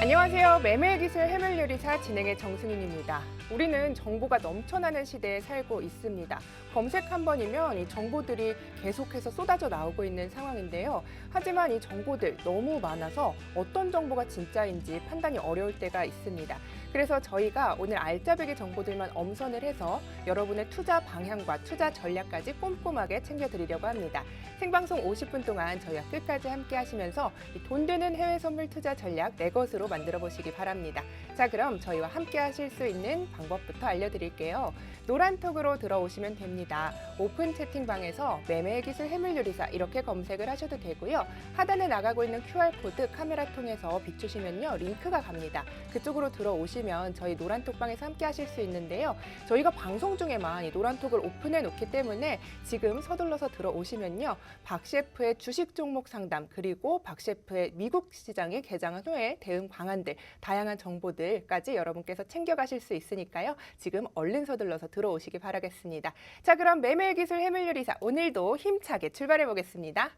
안녕하세요. 매매기술 해물요리사 진행의 정승윤입니다. 우리는 정보가 넘쳐나는 시대에 살고 있습니다. 검색 한 번이면 이 정보들이 계속해서 쏟아져 나오고 있는 상황인데요. 하지만 이 정보들 너무 많아서 어떤 정보가 진짜인지 판단이 어려울 때가 있습니다. 그래서 저희가 오늘 알짜배기 정보들만 엄선을 해서 여러분의 투자 방향과 투자 전략까지 꼼꼼하게 챙겨드리려고 합니다. 생방송 50분 동안 저희와 끝까지 함께 하시면서 돈 되는 해외 선물 투자 전략 내 것으로 만들어 보시기 바랍니다. 자, 그럼 저희와 함께 하실 수 있는 방법부터 알려드릴게요. 노란톡으로 들어오시면 됩니다. 오픈 채팅방에서 매매의 기술 해물요리사 이렇게 검색을 하셔도 되고요. 하단에 나가고 있는 QR코드 카메라 통해서 비추시면요. 링크가 갑니다. 그쪽으로 들어오시면 저희 노란톡방에서 함께 하실 수 있는데요. 저희가 방송 중에만 이 노란톡을 오픈해 놓기 때문에 지금 서둘러서 들어오시면요. 박 셰프의 주식 종목 상담 그리고 박 셰프의 미국 시장에 개장한 후에 대응 방안들 다양한 정보들까지 여러분께서 챙겨가실 수 있으니까요. 지금 얼른 서둘러서 들어오시기 바라겠습니다. 자, 그럼 매매의 기술 해물요리사 오늘도 힘차게 출발해 보겠습니다.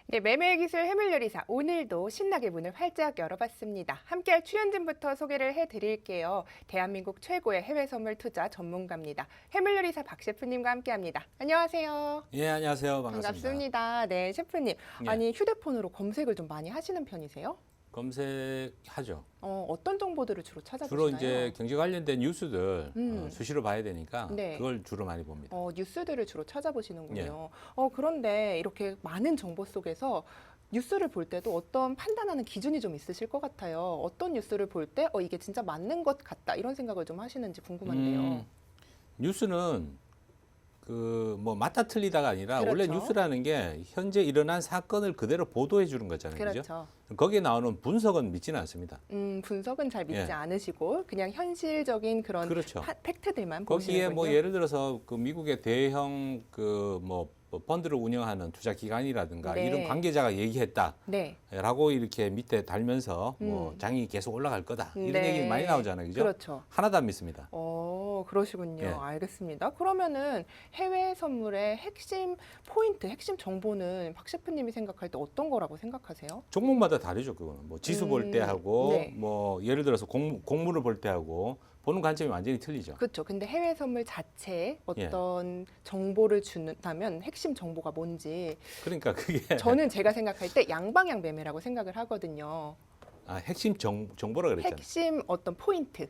네, 매매의 기술 해물요리사 오늘도 신나게 문을 활짝 열어봤습니다. 함께할 출연진부터 소개를 해드릴게요. 대한민국 최고의 해외 선물 투자 전문가입니다. 해물요리사 박 셰프님과 함께합니다. 안녕하세요. 예, 안녕하세요. 반갑습니다. 반갑습니다. 네, 셰프님. 예. 아니 휴대폰으로 검색을 좀 많이 하시는 편이세요? 검색하죠. 어떤 정보들을 주로 찾아보시나요? 주로 이제 경제 관련된 뉴스들 수시로 봐야 되니까 네. 그걸 주로 많이 봅니다. 뉴스들을 주로 찾아보시는군요. 예. 그런데 이렇게 많은 정보 속에서 뉴스를 볼 때도 어떤 판단하는 기준이 좀 있으실 것 같아요. 어떤 뉴스를 볼 때 이게 진짜 맞는 것 같다 이런 생각을 좀 하시는지 궁금한데요. 뉴스는 뭐 맞다 틀리다가 아니라 그렇죠. 원래 뉴스라는 게 현재 일어난 사건을 그대로 보도해 주는 거잖아요. 그렇죠. 거기에 나오는 분석은 믿지는 않습니다. 분석은 잘 믿지 예. 않으시고 그냥 현실적인 그런 그렇죠. 팩트들만 거기에 보시는군요. 뭐 예를 들어서 그 미국의 대형 뭐 펀드를 운영하는 투자 기관이라든가 네. 이런 관계자가 얘기했다. 네. 라고 이렇게 밑에 달면서 뭐 장이 계속 올라갈 거다. 이런 네. 얘기 많이 나오잖아요. 그죠? 그렇죠. 하나도 안 믿습니다. 그러시군요. 예. 알겠습니다. 그러면은 해외 선물의 핵심 포인트, 핵심 정보는 박 셰프님이 생각할 때 어떤 거라고 생각하세요? 종목마다 다르죠. 그거는 뭐 지수 볼 때 하고 네. 뭐 예를 들어서 공무를 볼 때 하고 보는 관점이 완전히 틀리죠. 그렇죠. 근데 해외 선물 자체에 어떤 정보를 준다면 핵심 정보가 뭔지 그러니까 그게 저는 제가 생각할 때 양방향 매매라고 생각을 하거든요. 핵심 정보라 그랬잖아요. 핵심 어떤 포인트.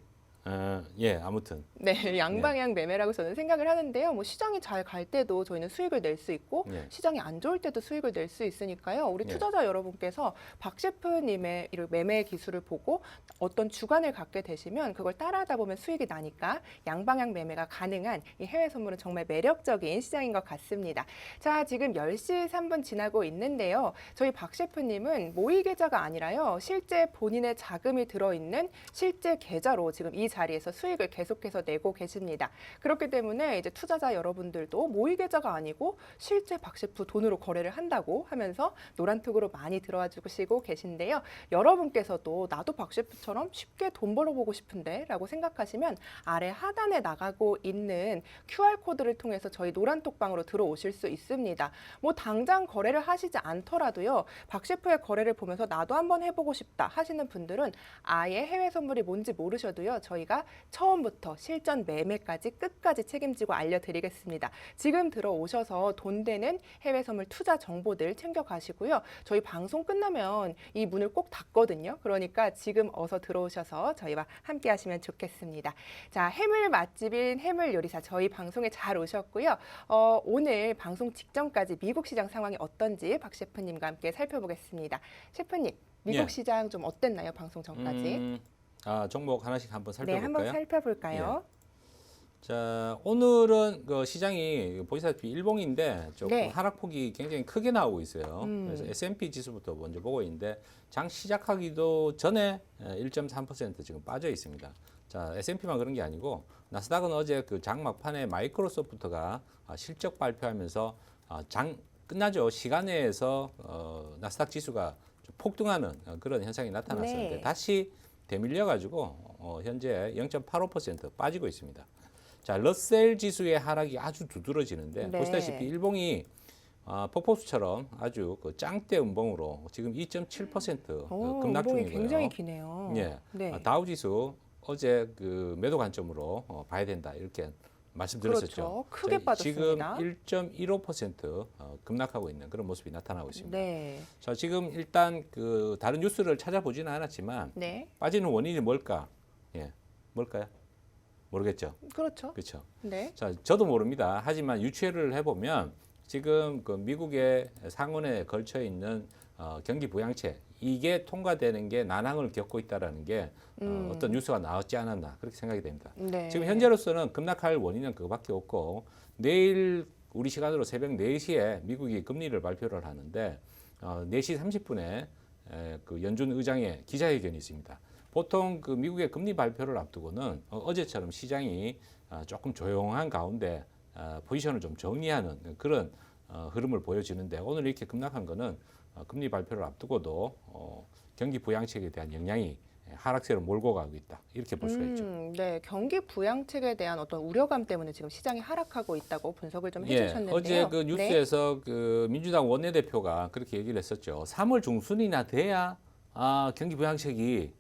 예, 아무튼 네, 양방향 매매라고 저는 생각을 하는데요. 뭐 시장이 잘 갈 때도 저희는 수익을 낼 수 있고 예. 시장이 안 좋을 때도 수익을 낼 수 있으니까요. 우리 예. 투자자 여러분께서 박 셰프님의 이런 매매 기술을 보고 어떤 주관을 갖게 되시면 그걸 따라하다 보면 수익이 나니까 양방향 매매가 가능한 이 해외 선물은 정말 매력적인 시장인 것 같습니다. 자, 지금 10시 3분 지나고 있는데요. 저희 박 셰프님은 모의 계좌가 아니라요. 실제 본인의 자금이 들어있는 실제 계좌로 지금 이 자리에서 수익을 계속해서 내고 계십니다. 그렇기 때문에 이제 투자자 여러분들도 모의 계좌가 아니고 실제 박 셰프 돈으로 거래를 한다고 하면서 노란톡으로 많이 들어와 주시고 계신데요. 여러분께서도 나도 박 셰프처럼 쉽게 돈 벌어보고 싶은데 라고 생각하시면 아래 하단에 나가고 있는 QR코드를 통해서 저희 노란톡방으로 들어오실 수 있습니다. 뭐 당장 거래를 하시지 않더라도요. 박 셰프의 거래를 보면서 나도 한번 해보고 싶다 하시는 분들은 아예 해외 선물이 뭔지 모르셔도요. 저희가 처음부터 실전 매매까지 끝까지 책임지고 알려드리겠습니다. 지금 들어오셔서 돈 되는 해외 선물 투자 정보들 챙겨가시고요. 저희 방송 끝나면 이 문을 꼭 닫거든요. 그러니까 지금 어서 들어오셔서 저희와 함께 하시면 좋겠습니다. 자, 해물 맛집인 해물 요리사 저희 방송에 잘 오셨고요. 오늘 방송 직전까지 미국 시장 상황이 어떤지 박 셰프님과 함께 살펴보겠습니다. 셰프님, 미국 예. 시장 좀 어땠나요? 방송 전까지? 종목 하나씩 한번 네, 살펴볼까요? 한번 살펴볼까요? 자, 오늘은 그 시장이 보시다시피 일봉인데 조금 네. 하락폭이 굉장히 크게 나오고 있어요. 그래서 S&P 지수부터 먼저 보고 있는데 장 시작하기도 전에 1.3% 지금 빠져 있습니다. 자, S&P만 그런 게 아니고 나스닥은 어제 그 장 막판에 마이크로소프트가 실적 발표하면서 장 끝나죠. 시간 내에서 나스닥 지수가 좀 폭등하는 그런 현상이 나타났었는데 네. 다시 되밀려 가지고 현재 0.85% 빠지고 있습니다. 자, 러셀 지수의 하락이 아주 두드러지는데 네. 보시다시피 일봉이 폭포수처럼 아주 그 짱대 음봉으로 지금 2.7% 급락 음봉이 중이고요. 굉장히 기네요. 예, 네. 다우 지수 어제 그 매도 관점으로 봐야 된다 이렇게 말씀드렸었죠. 그렇죠. 크게 자, 빠졌습니다. 지금 1.15% 급락하고 있는 그런 모습이 나타나고 있습니다. 네. 자, 지금 일단 그 다른 뉴스를 찾아보지는 않았지만 네. 빠지는 원인이 뭘까? 예, 뭘까요? 모르겠죠. 그렇죠. 그렇죠. 네. 자, 저도 모릅니다. 하지만 유추를 해보면 지금 그 미국의 상원에 걸쳐 있는 경기 부양책 이게 통과되는 게 난항을 겪고 있다라는 게 어떤 뉴스가 나왔지 않았나 그렇게 생각이 됩니다. 네. 지금 현재로서는 급락할 원인은 그거밖에 없고 내일 우리 시간으로 새벽 4시에 미국이 금리를 발표를 하는데 4시 30분에 그 연준 의장의 기자회견이 있습니다. 보통 그 미국의 금리 발표를 앞두고는 어제처럼 시장이 조금 조용한 가운데 포지션을 좀 정리하는 그런 흐름을 보여주는데 오늘 이렇게 급락한 거는 금리 발표를 앞두고도 경기 부양책에 대한 영향이 하락세로 몰고 가고 있다 이렇게 볼 수가 있죠. 네, 경기 부양책에 대한 어떤 우려감 때문에 지금 시장이 하락하고 있다고 분석을 좀 예, 해주셨는데요. 어제 그 네. 뉴스에서 그 민주당 원내대표가 그렇게 얘기를 했었죠. 3월 중순이나 돼야 경기 부양책이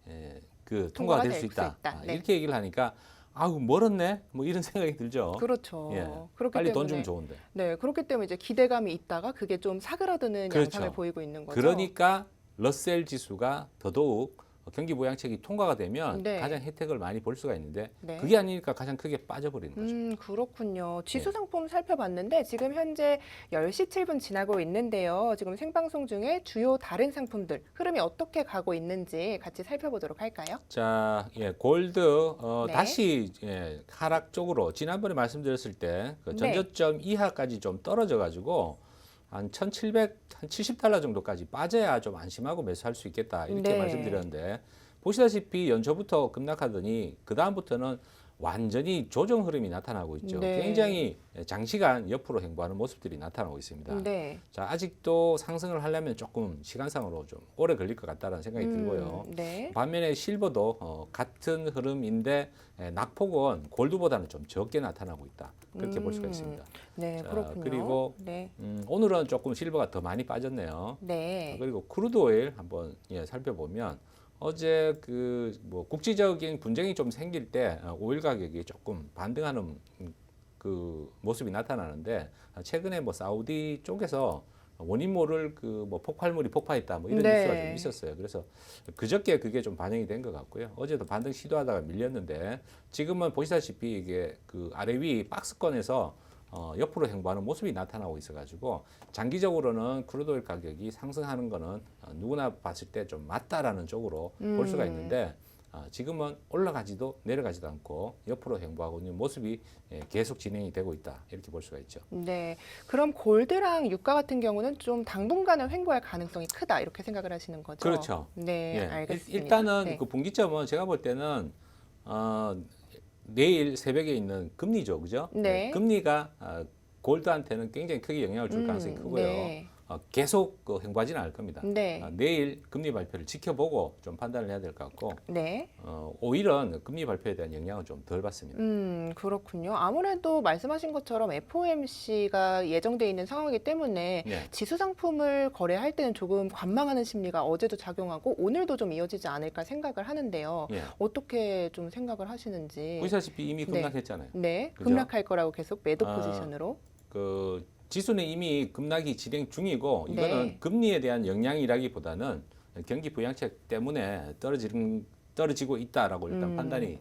그 통과가 될 수 있다. 네. 이렇게 얘기를 하니까 아우 멀었네. 뭐 이런 생각이 들죠. 그렇죠. 예, 그렇기 빨리 돈 때문에 주면 좋은데. 네, 그렇기 때문에 이제 기대감이 있다가 그게 좀 사그라드는 그렇죠. 양상을 보이고 있는 거죠. 그러니까 러셀 지수가 더더욱 경기 부양책이 통과가 되면 네. 가장 혜택을 많이 볼 수가 있는데 네. 그게 아니니까 가장 크게 빠져버리는 거죠. 그렇군요. 지수 네. 상품 살펴봤는데 지금 현재 10시 7분 지나고 있는데요. 지금 생방송 중에 주요 다른 상품들 흐름이 어떻게 가고 있는지 같이 살펴보도록 할까요? 자, 예, 골드 네. 다시 하락 쪽으로 지난번에 말씀드렸을 때 그 네. 전저점 이하까지 좀 떨어져 가지고 한 1,700, 한 $70 정도까지 빠져야 좀 안심하고 매수할 수 있겠다 이렇게 네. 말씀드렸는데 보시다시피 연초부터 급락하더니 그 다음부터는 완전히 조정 흐름이 나타나고 있죠. 네. 굉장히 장시간 옆으로 행보하는 모습들이 나타나고 있습니다. 네. 자, 아직도 상승을 하려면 조금 시간상으로 좀 오래 걸릴 것 같다는 생각이 들고요. 네. 반면에 실버도 같은 흐름인데 낙폭은 골드보다는 좀 적게 나타나고 있다. 그렇게 볼 수가 있습니다. 네, 자, 그렇군요. 그리고 네. 오늘은 조금 실버가 더 많이 빠졌네요. 네. 그리고 크루드 오일 한번 살펴보면 어제 그 뭐 국제적인 분쟁이 좀 생길 때 오일 가격이 조금 반등하는 그 모습이 나타나는데 최근에 뭐 사우디 쪽에서 원인 모를 그 뭐 폭발물이 폭파했다 뭐 이런 네. 뉴스가 좀 있었어요. 그래서 그저께 그게 좀 반영이 된 것 같고요. 어제도 반등 시도하다가 밀렸는데 지금은 보시다시피 이게 그 아래 위 박스권에서 옆으로 행보하는 모습이 나타나고 있어가지고 장기적으로는 크루드오일 가격이 상승하는 거는 누구나 봤을 때 좀 맞다라는 쪽으로 볼 수가 있는데 지금은 올라가지도 내려가지도 않고 옆으로 행보하고 있는 모습이 계속 진행이 되고 있다 이렇게 볼 수가 있죠. 네. 그럼 골드랑 유가 같은 경우는 좀 당분간은 횡보할 가능성이 크다 이렇게 생각을 하시는 거죠? 그렇죠. 네, 예, 알겠습니다. 일단은 네. 그 분기점은 제가 볼 때는 내일 새벽에 있는 금리죠, 그죠? 네. 금리가 골드한테는 굉장히 크게 영향을 줄 가능성이 크고요. 네. 계속 그 행보하지는 않을 겁니다. 네. 내일 금리 발표를 지켜보고 좀 판단을 해야 될 것 같고 네. 오일은 금리 발표에 대한 영향을 좀 덜 받습니다. 그렇군요. 아무래도 말씀하신 것처럼 FOMC가 예정돼 있는 상황이기 때문에 네. 지수 상품을 거래할 때는 조금 관망하는 심리가 어제도 작용하고 오늘도 좀 이어지지 않을까 생각을 하는데요. 예. 어떻게 좀 생각을 하시는지. 보시다시피 이미 네. 급락했잖아요. 네, 그죠? 급락할 거라고 계속 매도 아, 포지션으로. 그 지수는 이미 급락이 진행 중이고 이거는 네. 금리에 대한 영향이라기보다는 경기 부양책 때문에 떨어지고 있다라고 일단 판단이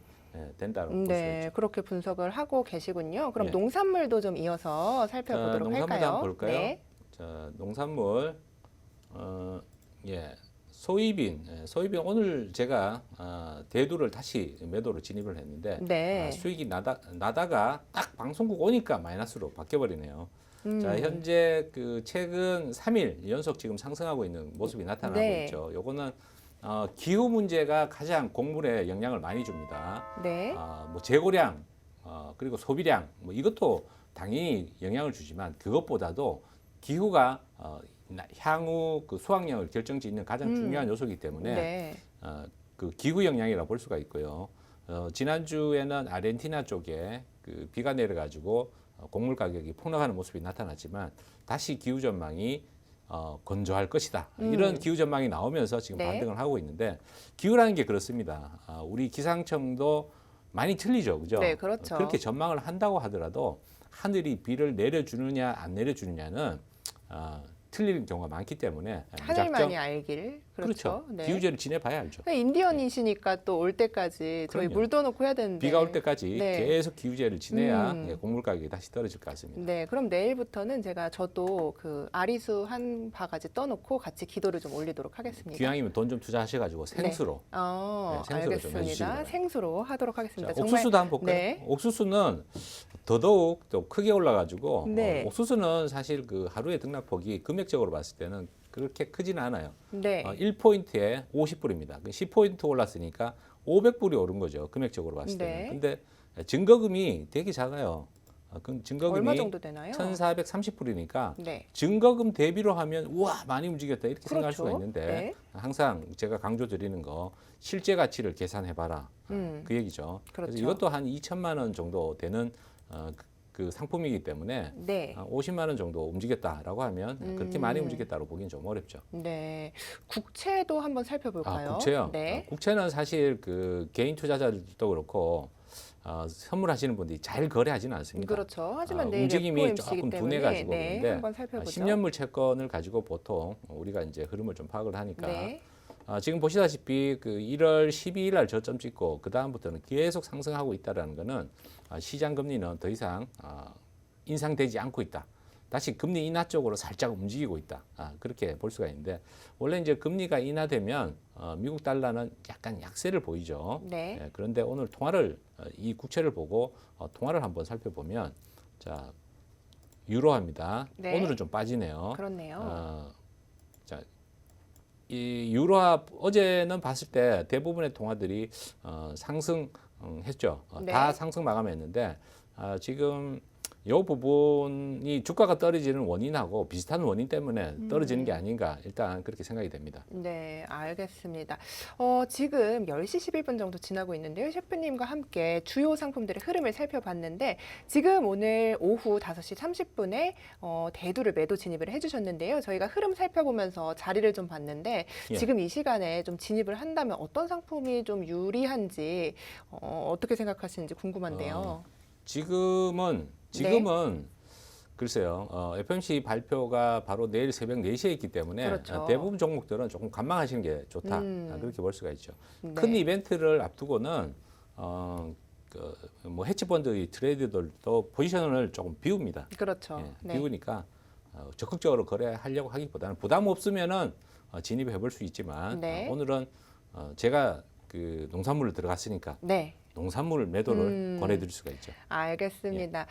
된다고 볼 수 네, 있죠. 그렇게 분석을 하고 계시군요. 그럼 예. 농산물도 좀 이어서 살펴보도록 농산물도 할까요? 한번 볼까요? 네. 자, 농산물 예. 소이빈 오늘 제가 대두를 다시 매도로 진입을 했는데 네. 수익이 나다가 딱 방송국 오니까 마이너스로 바뀌어버리네요. 자, 현재 그 최근 3일 연속 지금 상승하고 있는 모습이 나타나고 네. 있죠. 요거는 기후 문제가 가장 곡물에 영향을 많이 줍니다. 네. 뭐 재고량 그리고 소비량 뭐 이것도 당연히 영향을 주지만 그것보다도 기후가 향후 그 수확량을 결정짓는 가장 중요한 요소이기 때문에 네. 그 기후 영향이라고 볼 수가 있고요. 지난주에는 아르헨티나 쪽에 그 비가 내려가지고 곡물 가격이 폭락하는 모습이 나타났지만 다시 기후 전망이 건조할 것이다. 이런 기후 전망이 나오면서 지금 네. 반등을 하고 있는데 기후라는 게 그렇습니다. 우리 기상청도 많이 틀리죠, 그죠? 네, 그렇죠. 그렇게 전망을 한다고 하더라도 하늘이 비를 내려주느냐 안 내려주느냐는 틀릴 경우가 많기 때문에 하늘만이 알기를. 그렇죠. 네. 기후제를 지내봐야 알죠. 인디언이시니까 또 올 때까지 저희 그럼요. 물 떠놓고 해야 되는데. 비가 올 때까지 네. 계속 기후제를 지내야 곡물 가격이 다시 떨어질 것 같습니다. 네, 그럼 내일부터는 저도 그 아리수 한 바가지 떠놓고 같이 기도를 좀 올리도록 하겠습니다. 귀향이면 돈 좀 투자하셔가지고 생수로. 네, 생수로 좀 해주시기 알겠습니다. 바랍니다. 생수로 하도록 하겠습니다. 자, 옥수수도 한번 볼까요? 네. 옥수수는 더더욱 또 크게 올라가지고 네. 옥수수는 사실 그 하루의 등락폭이 금액적으로 봤을 때는 그렇게 크지는 않아요. 네. 1포인트에 50불입니다. 10포인트 올랐으니까 500불이 오른 거죠. 금액적으로 봤을 때는. 네. 근데 증거금이 되게 작아요. 그 증거금이 얼마 정도 되나요? 1,430불이니까 네. 증거금 대비로 하면 우와 많이 움직였다 이렇게 생각할 그렇죠. 수가 있는데 네. 항상 제가 강조드리는 거 실제 가치를 계산해봐라 그 얘기죠. 그렇죠. 그래서 이것도 한 2천만 원 정도 되는 그 상품이기 때문에 네. 50만 원 정도 움직였다라고 하면 그렇게 많이 움직였다고 보기는 좀 어렵죠. 네. 국채도 한번 살펴볼까요? 국채요. 네. 국채는 사실 그 개인 투자자들도 그렇고 선물하시는 분들이 잘 거래하지는 않습니다. 그렇죠. 하지만 내일 움직임이 FOMC이기 조금 때문에 둔해가지고 네, 그런데 한번 살펴보죠. 10년물 채권을 가지고 보통 우리가 이제 흐름을 좀 파악을 하니까 네. 지금 보시다시피 그 1월 12일 날 저점 찍고 그 다음부터는 계속 상승하고 있다라는 거는 시장 금리는 더 이상 인상되지 않고 있다. 다시 금리 인하 쪽으로 살짝 움직이고 있다. 그렇게 볼 수가 있는데 원래 이제 금리가 인하되면 미국 달러는 약간 약세를 보이죠. 네. 예, 그런데 오늘 통화를 이 국채를 보고 통화를 한번 살펴보면 자 유로화입니다. 네. 오늘은 좀 빠지네요. 그렇네요. 자, 이 유로화 어제는 봤을 때 대부분의 통화들이 상승했죠. 네. 다 상승 마감했는데 지금 이 부분이 주가가 떨어지는 원인하고 비슷한 원인 때문에 떨어지는 게 아닌가 일단 그렇게 생각이 됩니다. 네, 알겠습니다. 지금 10시 11분 정도 지나고 있는데요. 셰프님과 함께 주요 상품들의 흐름을 살펴봤는데 지금 오늘 오후 5시 30분에 대두를 매도 진입을 해주셨는데요. 저희가 흐름 살펴보면서 자리를 좀 봤는데 예. 지금 이 시간에 좀 진입을 한다면 어떤 상품이 좀 유리한지 어떻게 생각하시는지 궁금한데요. 지금은 글쎄요. FOMC 발표가 바로 내일 새벽 4시에 있기 때문에 그렇죠. 대부분 종목들은 조금 관망하시는 게 좋다. 그렇게 볼 수가 있죠. 큰 네. 이벤트를 앞두고는 뭐 헤지펀드 트레이더들도 포지션을 조금 비웁니다. 그렇죠. 예, 네. 비우니까 적극적으로 거래하려고 하기보다는 부담 없으면은 진입해 볼 수 있지만 네. 오늘은 제가 그 농산물을 들어갔으니까 네. 농산물 매도를 권해드릴 수가 있죠. 알겠습니다.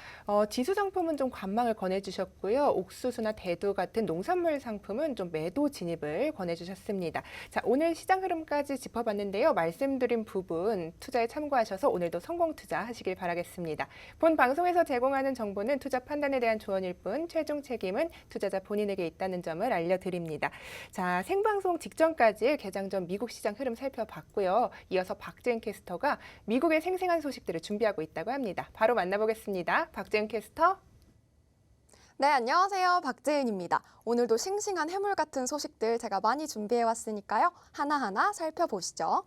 지수 상품은 좀 관망을 권해주셨고요. 옥수수나 대두 같은 농산물 상품은 좀 매도 진입을 권해주셨습니다. 자, 오늘 시장 흐름까지 짚어봤는데요. 말씀드린 부분 투자에 참고하셔서 오늘도 성공 투자하시길 바라겠습니다. 본 방송에서 제공하는 정보는 투자 판단에 대한 조언일 뿐 최종 책임은 투자자 본인에게 있다는 점을 알려드립니다. 자, 생방송 직전까지 개장 전 미국 시장 흐름 살펴봤고요. 이어서 박재은 캐스터가 미국의 생생한 소식들을 준비하고 있다고 합니다. 바로 만나보겠습니다. 박재은 캐스터. 네, 안녕하세요. 박재은입니다. 오늘도 싱싱한 해물 같은 소식들 제가 많이 준비해왔으니까요. 하나하나 살펴보시죠.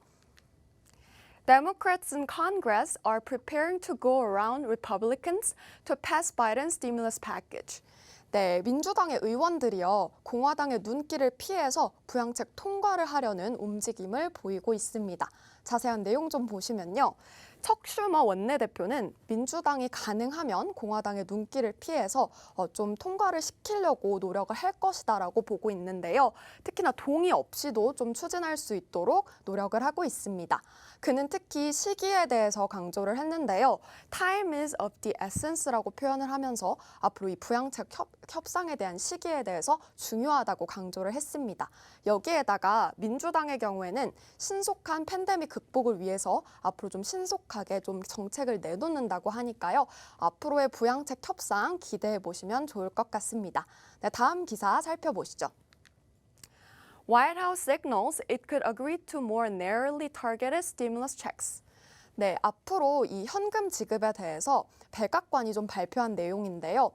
Democrats in Congress are preparing to go around Republicans to pass Biden's stimulus package. 네, 민주당의 의원들이요, 공화당의 눈길을 피해서 부양책 통과를 하려는 움직임을 보이고 있습니다. 자세한 내용 좀 보시면요. 척 슈머 원내대표는 민주당이 가능하면 공화당의 눈길을 피해서 좀 통과를 시키려고 노력을 할 것이다라고 보고 있는데요. 특히나 동의 없이도 좀 추진할 수 있도록 노력을 하고 있습니다. 그는 특히 시기에 대해서 강조를 했는데요. Time is of the essence라고 표현을 하면서 앞으로 이 부양책 협상에 대한 시기에 대해서 중요하다고 강조를 했습니다. 여기에다가 민주당의 경우에는 신속한 팬데믹 극복을 위해서 앞으로 좀 신속하게 좀 정책을 내놓는다고 하니까요. 앞으로의 부양책 협상 기대해 보시면 좋을 것 같습니다. 네, 다음 기사 살펴보시죠. White House signals it could agree to more narrowly targeted stimulus checks. 네, 앞으로 이 현금 지급에 대해서 백악관이 좀 발표한 내용인데요.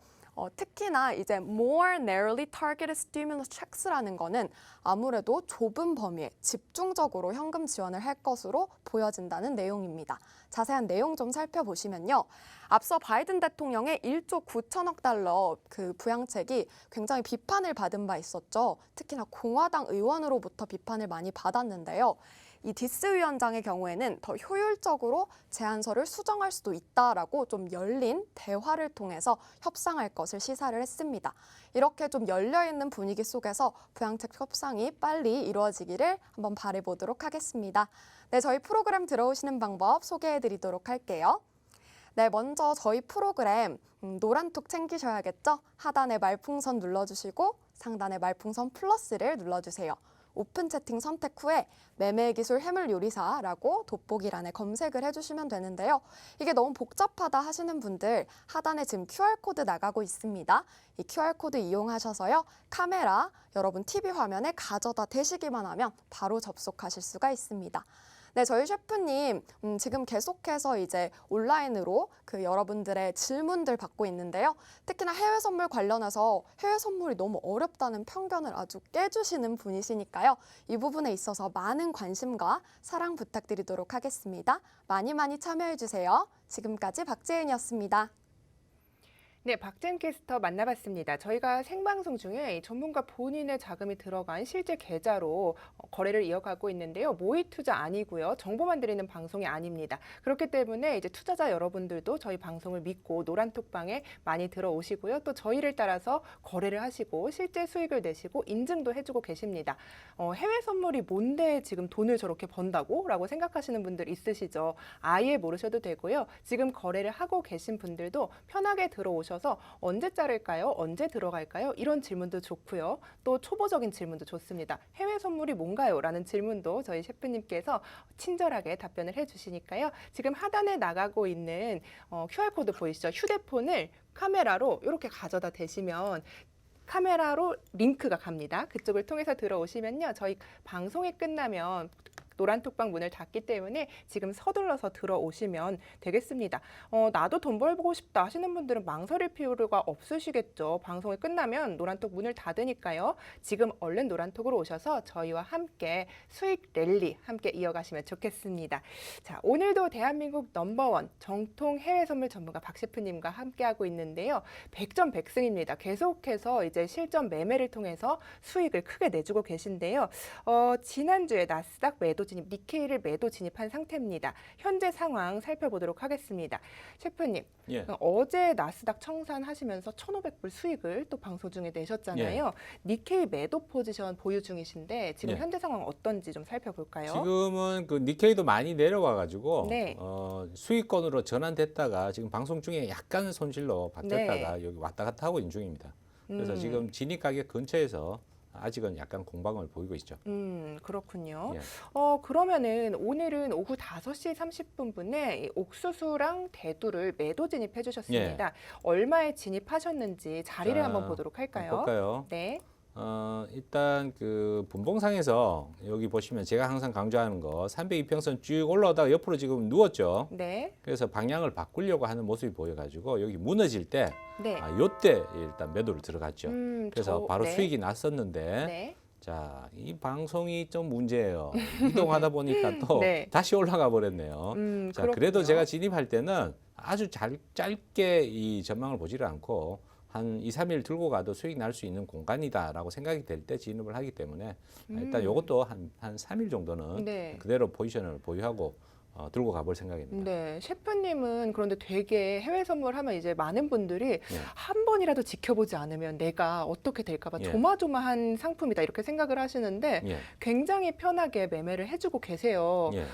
특히나 이제 more narrowly targeted stimulus checks라는 거는 아무래도 좁은 범위에 집중적으로 현금 지원을 할 것으로 보여진다는 내용입니다. 자세한 내용 좀 살펴보시면요. 앞서 바이든 대통령의 1조 9천억 달러 그 부양책이 굉장히 비판을 받은 바 있었죠. 특히나 공화당 의원으로부터 비판을 많이 받았는데요. 이 디스 위원장의 경우에는 더 효율적으로 제안서를 수정할 수도 있다라고 좀 열린 대화를 통해서 협상할 것을 시사를 했습니다. 이렇게 좀 열려있는 분위기 속에서 부양책 협상이 빨리 이루어지기를 한번 바라보도록 하겠습니다. 네, 저희 프로그램 들어오시는 방법 소개해드리도록 할게요. 네, 먼저 저희 프로그램 노란톡 챙기셔야겠죠? 하단에 말풍선 눌러주시고 상단에 말풍선 플러스를 눌러주세요. 오픈 채팅 선택 후에 매매기술 해물요리사라고 돋보기란에 검색을 해주시면 되는데요. 이게 너무 복잡하다 하시는 분들 하단에 지금 QR코드 나가고 있습니다. 이 QR코드 이용하셔서요. 카메라 여러분 TV 화면에 가져다 대시기만 하면 바로 접속하실 수가 있습니다. 네, 저희 셰프님 지금 계속해서 이제 온라인으로 그 여러분들의 질문들 받고 있는데요. 특히나 해외 선물 관련해서 해외 선물이 너무 어렵다는 편견을 아주 깨주시는 분이시니까요. 이 부분에 있어서 많은 관심과 사랑 부탁드리도록 하겠습니다. 많이 참여해 주세요. 지금까지 박재은이었습니다. 네, 박재은 캐스터 만나봤습니다. 저희가 생방송 중에 이 전문가 본인의 자금이 들어간 실제 계좌로 거래를 이어가고 있는데요. 모의 투자 아니고요. 정보만 드리는 방송이 아닙니다. 그렇기 때문에 이제 투자자 여러분들도 저희 방송을 믿고 노란톡방에 많이 들어오시고요. 또 저희를 따라서 거래를 하시고 실제 수익을 내시고 인증도 해주고 계십니다. 해외 선물이 뭔데 지금 돈을 저렇게 번다고? 라고 생각하시는 분들 있으시죠? 아예 모르셔도 되고요. 지금 거래를 하고 계신 분들도 편하게 들어오셔서 언제 자를까요? 언제 들어갈까요? 이런 질문도 좋고요. 또 초보적인 질문도 좋습니다. 해외 선물이 뭔가요? 라는 질문도 저희 셰프님께서 친절하게 답변을 해주시니까요. 지금 하단에 나가고 있는 QR코드 보이시죠? 휴대폰을 카메라로 이렇게 가져다 대시면 카메라로 링크가 갑니다. 그쪽을 통해서 들어오시면요. 저희 방송이 끝나면 노란톡방 문을 닫기 때문에 지금 서둘러서 들어오시면 되겠습니다. 나도 돈 벌고 싶다 하시는 분들은 망설일 필요가 없으시겠죠. 방송이 끝나면 노란톡 문을 닫으니까요. 지금 얼른 노란톡으로 오셔서 저희와 함께 수익 랠리 함께 이어가시면 좋겠습니다. 자, 오늘도 대한민국 넘버원 정통 해외 선물 전문가 박 셰프님과 함께하고 있는데요. 100점 100승입니다. 계속해서 이제 실전 매매를 통해서 수익을 크게 내주고 계신데요. 지난주에 나스닥 매도 진입, 니케이를 매도 진입한 상태입니다. 현재 상황 살펴보도록 하겠습니다. 셰프님, 예. 어제 나스닥 청산하시면서 1,500불 수익을 또 방송 중에 내셨잖아요. 니케이 매도 포지션 보유 중이신데 지금 예. 현재 상황 어떤지 좀 살펴볼까요? 지금은 그 니케이도 많이 내려와가지고 네. 수익권으로 전환됐다가 지금 방송 중에 약간 손실로 바뀌었다가 여기 왔다 갔다 하고 있는 중입니다. 그래서 지금 진입 가격 근처에서 아직은 약간 공방을 보이고 있죠. 그렇군요. 예. 그러면은 오늘은 오후 5시 30분분에 옥수수랑 대두를 매도 진입해 주셨습니다. 얼마에 진입하셨는지 자리를 자, 한번 보도록 할까요? 볼까요? 네. 일단 그 분봉상에서 여기 보시면 제가 항상 강조하는 거 302평선 쭉 올라오다가 옆으로 지금 누웠죠. 네. 그래서 방향을 바꾸려고 하는 모습이 보여가지고 여기 무너질 때 네. 요때 일단 매도를 들어갔죠. 그래서 바로 네. 수익이 났었는데 네. 자, 이 방송이 좀 문제예요. 이동하다 보니까 또 네. 다시 올라가 버렸네요. 자, 그렇군요. 그래도 제가 진입할 때는 아주 짧게 이 전망을 보지를 않고 한 2, 3일 들고 가도 수익 날 수 있는 공간이다라고 생각이 될 때 진입을 하기 때문에 일단 이것도 한 3일 정도는 네. 그대로 포지션을 보유하고 들고 가볼 생각입니다. 네, 셰프님은 그런데 되게 해외 선물하면 이제 많은 분들이 예. 한 번이라도 지켜보지 않으면 내가 어떻게 될까봐 예. 조마조마한 상품이다 이렇게 생각을 하시는데 예. 굉장히 편하게 매매를 해주고 계세요. 예.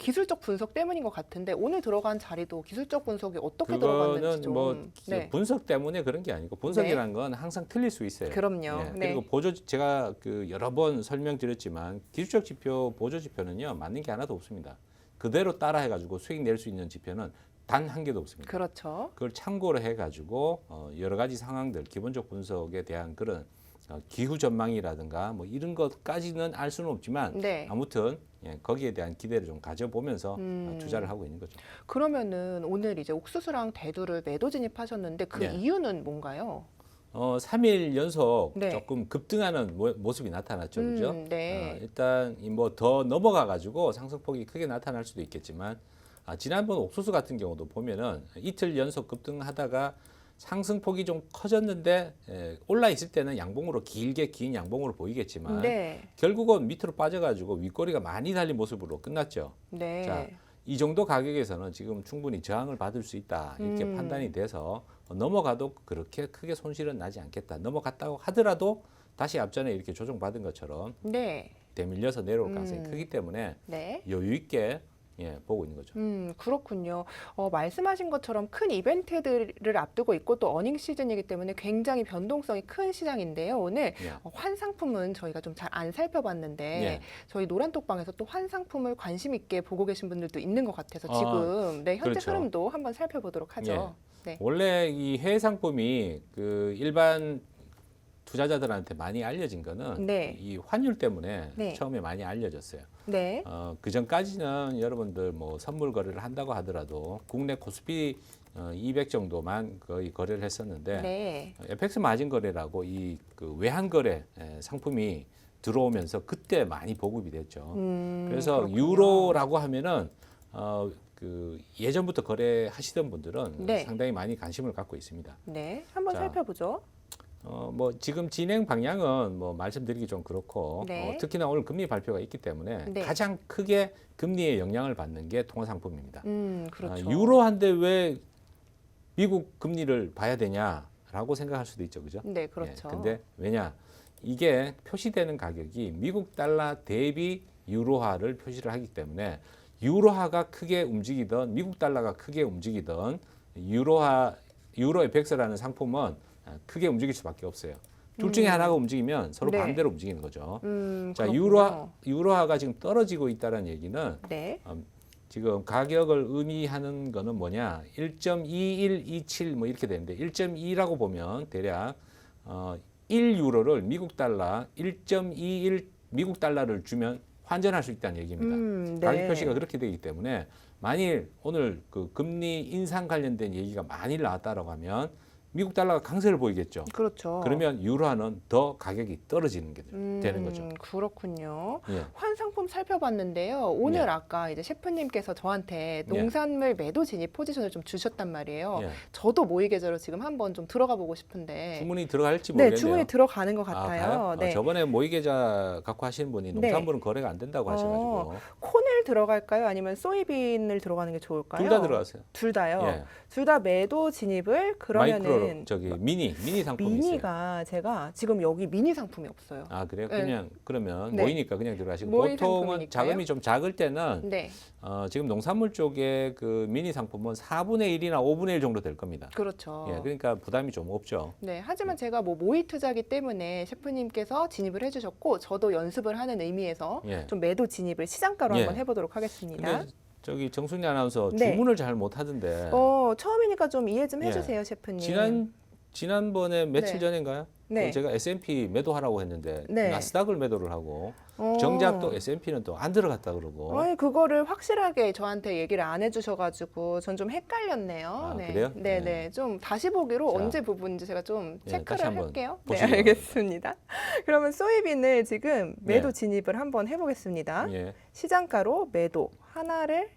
기술적 분석 때문인 것 같은데 오늘 들어간 자리도 기술적 분석이 어떻게 들어갔는지 그거는 좀. 뭐 네, 분석 때문에 그런 게 아니고 분석이라는 건 항상 틀릴 수 있어요. 그럼요. 예, 네. 그리고 제가 그 여러 번 설명드렸지만 기술적 지표, 보조 지표는요 맞는 게 하나도 없습니다. 그대로 따라해가지고 수익 낼 수 있는 지표는 단 한 개도 없습니다. 그렇죠. 그걸 참고로 해가지고 여러 가지 상황들, 기본적 분석에 대한 그런 기후 전망이라든가 뭐 이런 것까지는 알 수는 없지만 네. 아무튼 예, 거기에 대한 기대를 좀 가져보면서 음. 투자를 하고 있는 거죠. 그러면은 오늘 이제 옥수수랑 대두를 매도 진입하셨는데 그 네. 이유는 뭔가요? 3일 연속 네. 조금 급등하는 모습이 나타났죠, 그죠? 네. 일단 뭐 더 넘어가 가지고 상승폭이 크게 나타날 수도 있겠지만 지난번 옥수수 같은 경우도 보면은 이틀 연속 급등하다가 상승폭이 좀 커졌는데 올라 있을 때는 양봉으로 길게 긴 양봉으로 보이겠지만 네. 결국은 밑으로 빠져가지고 윗꼬리가 많이 달린 모습으로 끝났죠. 네. 자, 이 정도 가격에서는 지금 충분히 저항을 받을 수 있다 이렇게 판단이 돼서 넘어가도 그렇게 크게 손실은 나지 않겠다. 넘어갔다고 하더라도 다시 앞전에 이렇게 조정받은 것처럼 네. 되밀려서 내려올 가능성이 크기 때문에 네. 여유 있게 보고 있는 거죠. 그렇군요. 말씀하신 것처럼 큰 이벤트들을 앞두고 있고 또 어닝 시즌이기 때문에 굉장히 변동성이 큰 시장인데요. 오늘 예. 환상품은 저희가 좀 잘 안 살펴봤는데 예. 저희 노란톡방에서 또 환상품을 관심 있게 보고 계신 분들도 있는 것 같아서 아, 지금 네, 현재 그렇죠. 흐름도 한번 살펴보도록 하죠. 네. 원래 이 해외 상품이 그 일반 투자자들한테 많이 알려진 거는 네. 이 환율 때문에 네. 처음에 많이 알려졌어요. 네. 그 전까지는 여러분들 뭐 선물 거래를 한다고 하더라도 국내 코스피 200 정도만 거의 거래를 했었는데 네. FX 마진 거래라고 이 그 외환 거래 상품이 들어오면서 그때 많이 보급이 됐죠. 그래서 그렇군요. 유로라고 하면은 그 예전부터 거래하시던 분들은 네. 상당히 많이 관심을 갖고 있습니다. 네. 한번 자, 살펴보죠. 뭐 지금 진행 방향은 뭐 말씀드리기 좀 그렇고 네. 특히나 오늘 금리 발표가 있기 때문에 네. 가장 크게 금리에 영향을 받는 게 통화상품입니다. 그렇죠. 유로한데 왜 미국 금리를 봐야 되냐라고 생각할 수도 있죠, 그죠? 네, 그렇죠. 근데 왜냐? 이게 표시되는 가격이 미국 달러 대비 유로화를 표시를 하기 때문에 유로화가 크게 움직이든 미국 달러가 크게 움직이든 유로 FX라는 상품은 크게 움직일 수밖에 없어요. 둘 중에 하나가 움직이면 서로 네. 반대로 움직이는 거죠. 자, 그렇군요. 유로화가 지금 떨어지고 있다는 얘기는 네. 지금 가격을 의미하는 거는 뭐냐? 1.2127 뭐 이렇게 되는데 1.2라고 보면 대략 1유로를 미국 달러 1.21 미국 달러를 주면 환전할 수 있다는 얘기입니다. 네. 가격 표시가 그렇게 되기 때문에 만일 오늘 그 금리 인상 관련된 얘기가 많이 나왔다라고 하면 미국 달러가 강세를 보이겠죠. 그렇죠. 그러면 유로화는 더 가격이 떨어지는 게 되는 거죠. 그렇군요. 예. 환상품 살펴봤는데요. 오늘 예. 아까 이제 셰프님께서 저한테 예. 농산물 매도 진입 포지션을 좀 주셨단 말이에요. 예. 저도 모의 계좌로 지금 한번 좀 들어가 보고 싶은데. 주문이 들어갈지 네, 모르겠네요. 주문이 들어가는 것 가요? 같아요. 네. 저번에 모의 계좌 갖고 하시는 분이 네. 농산물은 거래가 안 된다고 하셔가지고 콘을 들어갈까요? 아니면 소이빈을 들어가는 게 좋을까요? 둘 다 들어가세요. 둘 다요. 예. 둘 다 매도 진입을 마이크로 그러면은 저기 미니 상품이 있어요. 미니가 제가 지금 여기 미니 상품이 없어요. 아 그래요? 네. 그냥 그러면 네. 모이니까 그냥 들어가시고 모의 보통은 상품이니까요? 자금이 좀 작을 때는 네, 지금 농산물 쪽에 그 미니 상품은 4분의 1이나 5분의 1 정도 될 겁니다. 그렇죠. 예, 그러니까 부담이 좀 없죠. 네, 하지만 제가 뭐 모의 투자기 때문에 셰프님께서 진입을 해주셨고 저도 연습을 하는 의미에서 예. 좀 매도 진입을 시장가로 예. 한번 해보도록 하겠습니다. 근데 저기 정순리 아나운서 네. 주문을 잘 못하던데 처음이니까 좀 이해 좀 예. 해주세요, 셰프님. 지난번에 며칠 네. 전인가요? 네. 그 제가 S&P 매도하라고 했는데 네. 나스닥을 매도를 하고 어. 정작 또 S&P는 또 안 들어갔다 그러고 아니, 그거를 확실하게 저한테 얘기를 안 해주셔가지고 전 좀 헷갈렸네요. 아, 네. 그래요? 네, 네. 네. 좀 다시 보기로 자. 언제 부분인지 제가 좀 예, 체크를 다시 한번 할게요. 네, 보시기 알겠습니다. 그러면 소이빈을 지금 매도 네. 진입을 한번 해보겠습니다. 예. 시장가로 매도 하나를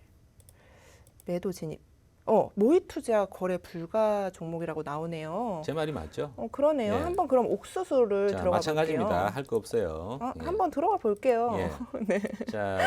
매도 진입. 모의 투자 거래 불가 종목이라고 나오네요. 제 말이 맞죠? 그러네요. 예. 한번 그럼 옥수수를 자, 들어가 마찬가지입니다. 볼게요. 할 거 없어요. 예. 한번 들어가 볼게요. 예. 네. 자,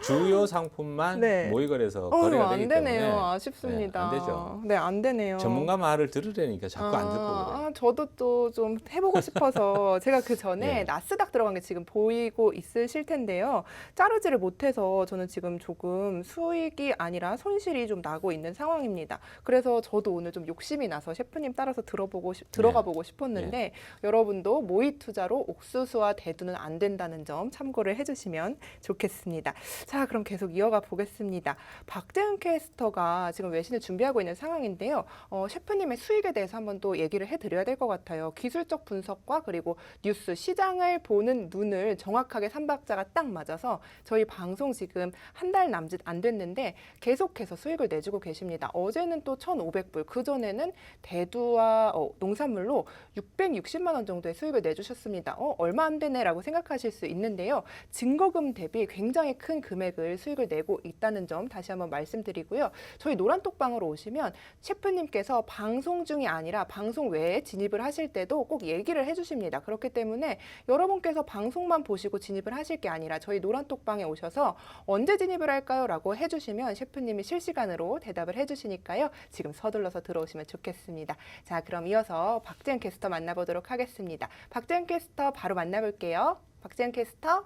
주요 상품만 네. 모의거래에서 거래가 안 되기 되네요. 때문에 아쉽습니다. 안 되죠. 네, 안 되네요. 전문가 말을 들으려니까 자꾸 안 듣고 그래요. 저도 또 좀 해보고 싶어서 제가 그 전에 예. 나스닥 들어간 게 지금 보이고 있으실 텐데요. 자르지를 못해서 저는 지금 조금 수익이 아니라 손실이 좀 나고 있는 상황입니다. 그래서 저도 오늘 좀 욕심이 나서 셰프님 따라서 들어가 보고 싶었는데 여러분도 모의 투자로 옥수수와 대두는 안 된다는 점 참고를 해주시면 좋겠습니다. 자, 그럼 계속 이어가 보겠습니다. 박재은 캐스터가 지금 외신을 준비하고 있는 상황인데요. 셰프님의 수익에 대해서 한번 또 얘기를 해드려야 될 것 같아요. 기술적 분석과 그리고 뉴스, 시장을 보는 눈을 정확하게 삼박자가 딱 맞아서 저희 방송 지금 한 달 남짓 안 됐는데 계속해서 수익을 내주고 계십니다. 어제는 또 1,500불, 그전에는 대두와 농산물로 660만 원 정도의 수익을 내주셨습니다. 얼마 안 되네라고 생각하실 수 있는데요. 증거금 대비 굉장히 큰 금액을 수익을 내고 있다는 점 다시 한번 말씀드리고요. 저희 노란톡방으로 오시면 셰프님께서 방송 중이 아니라 방송 외에 진입을 하실 때도 꼭 얘기를 해주십니다. 그렇기 때문에 여러분께서 방송만 보시고 진입을 하실 게 아니라 저희 노란톡방에 오셔서 언제 진입을 할까요? 라고 해주시면 셰프님이 실시간으로 대답을 해주시니까요. 지금 서둘러서 들어오시면 좋겠습니다. 자, 그럼 이어서 박재은 캐스터 만나보도록 하겠습니다. 박재은 캐스터 바로 만나볼게요. 박재은 캐스터.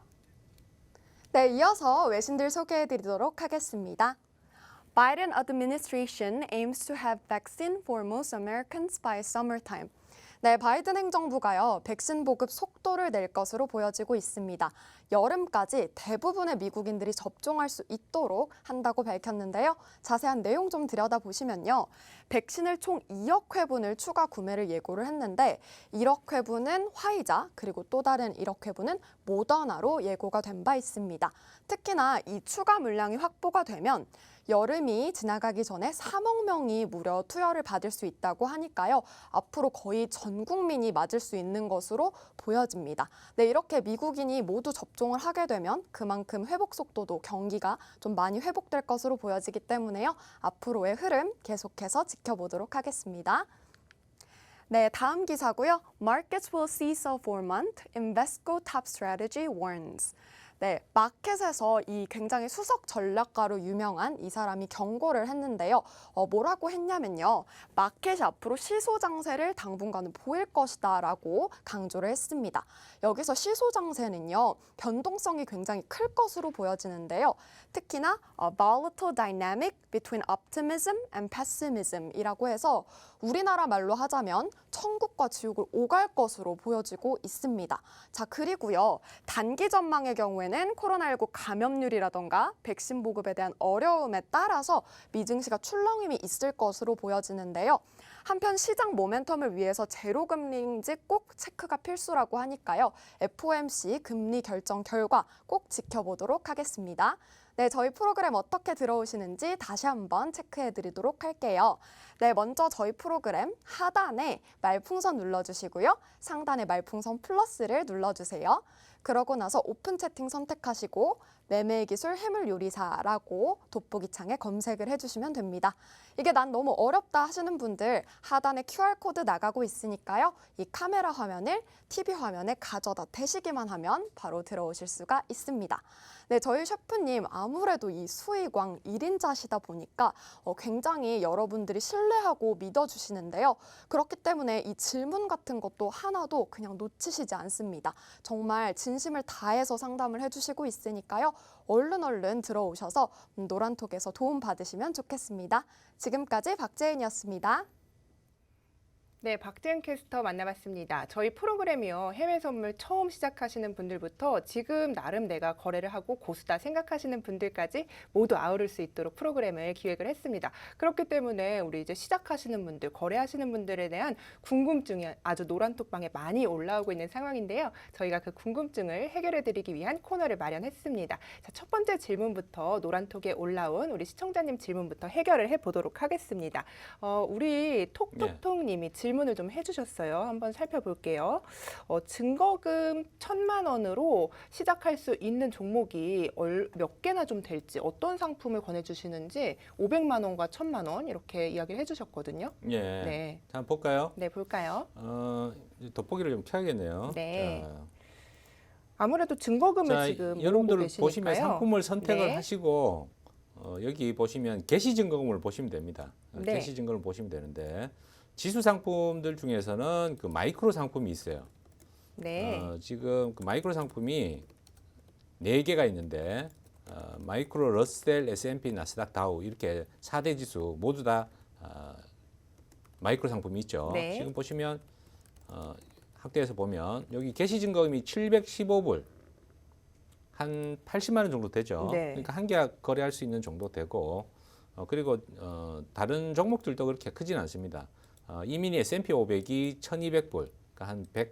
네, 이어서 외신들 소개해드리도록 하겠습니다. Biden administration aims to have vaccine for most Americans by summertime. 네, 바이든 행정부가요, 백신 보급 속도를 낼 것으로 보여지고 있습니다. 여름까지 대부분의 미국인들이 접종할 수 있도록 한다고 밝혔는데요. 자세한 내용 좀 들여다보시면요. 백신을 총 2억 회분을 추가 구매를 예고를 했는데 1억 회분은 화이자, 그리고 또 다른 1억 회분은 모더나로 예고가 된 바 있습니다. 특히나 이 추가 물량이 확보가 되면 여름이 지나가기 전에 3억 명이 무려 투여를 받을 수 있다고 하니까요. 앞으로 거의 전 국민이 맞을 수 있는 것으로 보여집니다. 네, 이렇게 미국인이 모두 접종을 하게 되면 그만큼 회복 속도도 경기가 좀 많이 회복될 것으로 보여지기 때문에요. 앞으로의 흐름 계속해서 지켜보도록 하겠습니다. 네, 다음 기사고요. Markets will seize for month. Invesco top strategy warns. 네, 마켓에서 이 굉장히 수석 전략가로 유명한 이 사람이 경고를 했는데요. 뭐라고 했냐면요. 마켓이 앞으로 시소 장세를 당분간은 보일 것이다 라고 강조를 했습니다. 여기서 시소 장세는요. 변동성이 굉장히 클 것으로 보여지는데요. 특히나 volatile dynamic between optimism and pessimism 이라고 해서 우리나라 말로 하자면 천국과 지옥을 오갈 것으로 보여지고 있습니다. 자, 그리고요. 단기 전망의 경우에는 코로나19 감염률이라던가 백신 보급에 대한 어려움에 따라서 미증시가 출렁임이 있을 것으로 보여지는데요. 한편 시장 모멘텀을 위해서 제로금리인지 꼭 체크가 필수라고 하니까요. FOMC 금리 결정 결과 꼭 지켜보도록 하겠습니다. 네, 저희 프로그램 어떻게 들어오시는지 다시 한번 체크해드리도록 할게요. 네, 먼저 저희 프로그램 하단에 말풍선 눌러주시고요. 상단에 말풍선 플러스를 눌러주세요. 그러고 나서 오픈 채팅 선택하시고 매매의 기술 해물 요리사라고 돋보기 창에 검색을 해주시면 됩니다. 이게 난 너무 어렵다 하시는 분들 하단에 QR코드 나가고 있으니까요. 이 카메라 화면을 TV 화면에 가져다 대시기만 하면 바로 들어오실 수가 있습니다. 네, 저희 셰프님 아무래도 이 수익왕 1인자시다 보니까 굉장히 여러분들이 신뢰하고 믿어주시는데요. 그렇기 때문에 이 질문 같은 것도 하나도 그냥 놓치시지 않습니다. 정말 진심을 다해서 상담을 해주시고 있으니까요. 얼른 들어오셔서 노란톡에서 도움 받으시면 좋겠습니다. 지금까지 박재은이었습니다. 네, 박재은 캐스터 만나봤습니다. 저희 프로그램이요. 해외 선물 처음 시작하시는 분들부터 지금 나름 내가 거래를 하고 고수다 생각하시는 분들까지 모두 아우를 수 있도록 프로그램을 기획을 했습니다. 그렇기 때문에 우리 이제 시작하시는 분들, 거래하시는 분들에 대한 궁금증이 아주 노란톡방에 많이 올라오고 있는 상황인데요. 저희가 그 궁금증을 해결해드리기 위한 코너를 마련했습니다. 자, 첫 번째 질문부터 노란톡에 올라온 우리 시청자님 질문부터 해결을 해보도록 하겠습니다. 우리 톡톡톡님이 질문 질문을 좀 해주셨어요. 한번 살펴볼게요. 증거금 1,000만 원으로 시작할 수 있는 종목이 몇 개나 좀 될지, 어떤 상품을 권해주시는지 500만 원과 1,000만 원 이렇게 이야기를 해주셨거든요. 예. 네, 자, 한번 볼까요? 네 볼까요? 이제 돋보기를 좀 켜야겠네요. 네. 자, 아무래도 증거금을 자, 지금 모으고 여러분들 계시니까요. 보시면 상품을 선택을 네. 하시고 여기 보시면 개시증거금을 보시면 됩니다. 네. 개시증거금을 보시면 되는데 지수 상품들 중에서는 그 마이크로 상품이 있어요. 네. 지금 그 마이크로 상품이 4개가 있는데 마이크로 러셀, S&P, 나스닥, 다우 이렇게 4대 지수 모두 다 마이크로 상품이 있죠. 네. 지금 보시면 학대에서 보면 여기 개시증거금이 715불 한 80만 원 정도 되죠. 네. 그러니까 한 계약 거래할 수 있는 정도 되고 그리고 다른 종목들도 그렇게 크진 않습니다. 이미니 S&P 500이 1,200불, 그러니까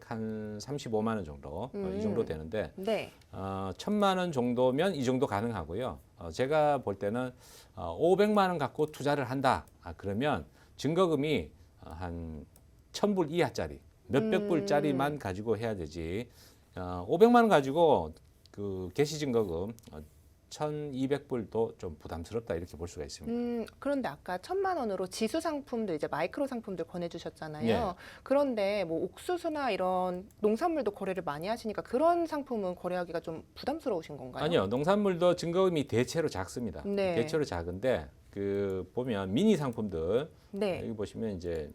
한 35만 원 정도 이 정도 되는데 네. 1,000만 원 정도면 이 정도 가능하고요. 제가 볼 때는 500만 원 갖고 투자를 한다. 그러면 증거금이 한 1,000불 이하짜리, 몇백 불짜리만 가지고 해야 되지. 500만 원 가지고 그 개시증거금 1,200불도 좀 부담스럽다 이렇게 볼 수가 있습니다. 그런데 아까 1,000만 원으로 지수 상품들, 이제 마이크로 상품들 권해주셨잖아요. 예. 그런데 뭐 옥수수나 이런 농산물도 거래를 많이 하시니까 그런 상품은 거래하기가 좀 부담스러우신 건가요? 아니요, 농산물도 증거금이 대체로 작습니다. 네. 대체로 작은데 그 보면 미니 상품들 네. 여기 보시면 이제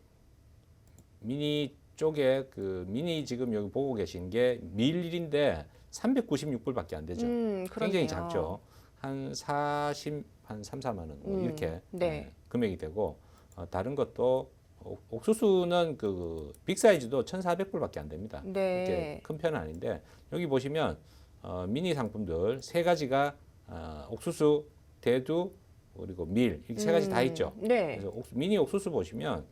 미니 쪽에 그 미니 지금 여기 보고 계신 게 밀일인데 396불밖에 안 되죠. 그러네요. 굉장히 작죠. 한 3, 4만 원 뭐 이렇게 네. 금액이 되고 다른 것도 옥수수는 그 빅사이즈도 1,400불밖에 안 됩니다. 네. 이렇게 큰 편은 아닌데 여기 보시면 미니 상품들 세 가지가 옥수수, 대두 그리고 밀 이렇게 세 가지 다 있죠. 네. 그래서 미니 옥수수 보시면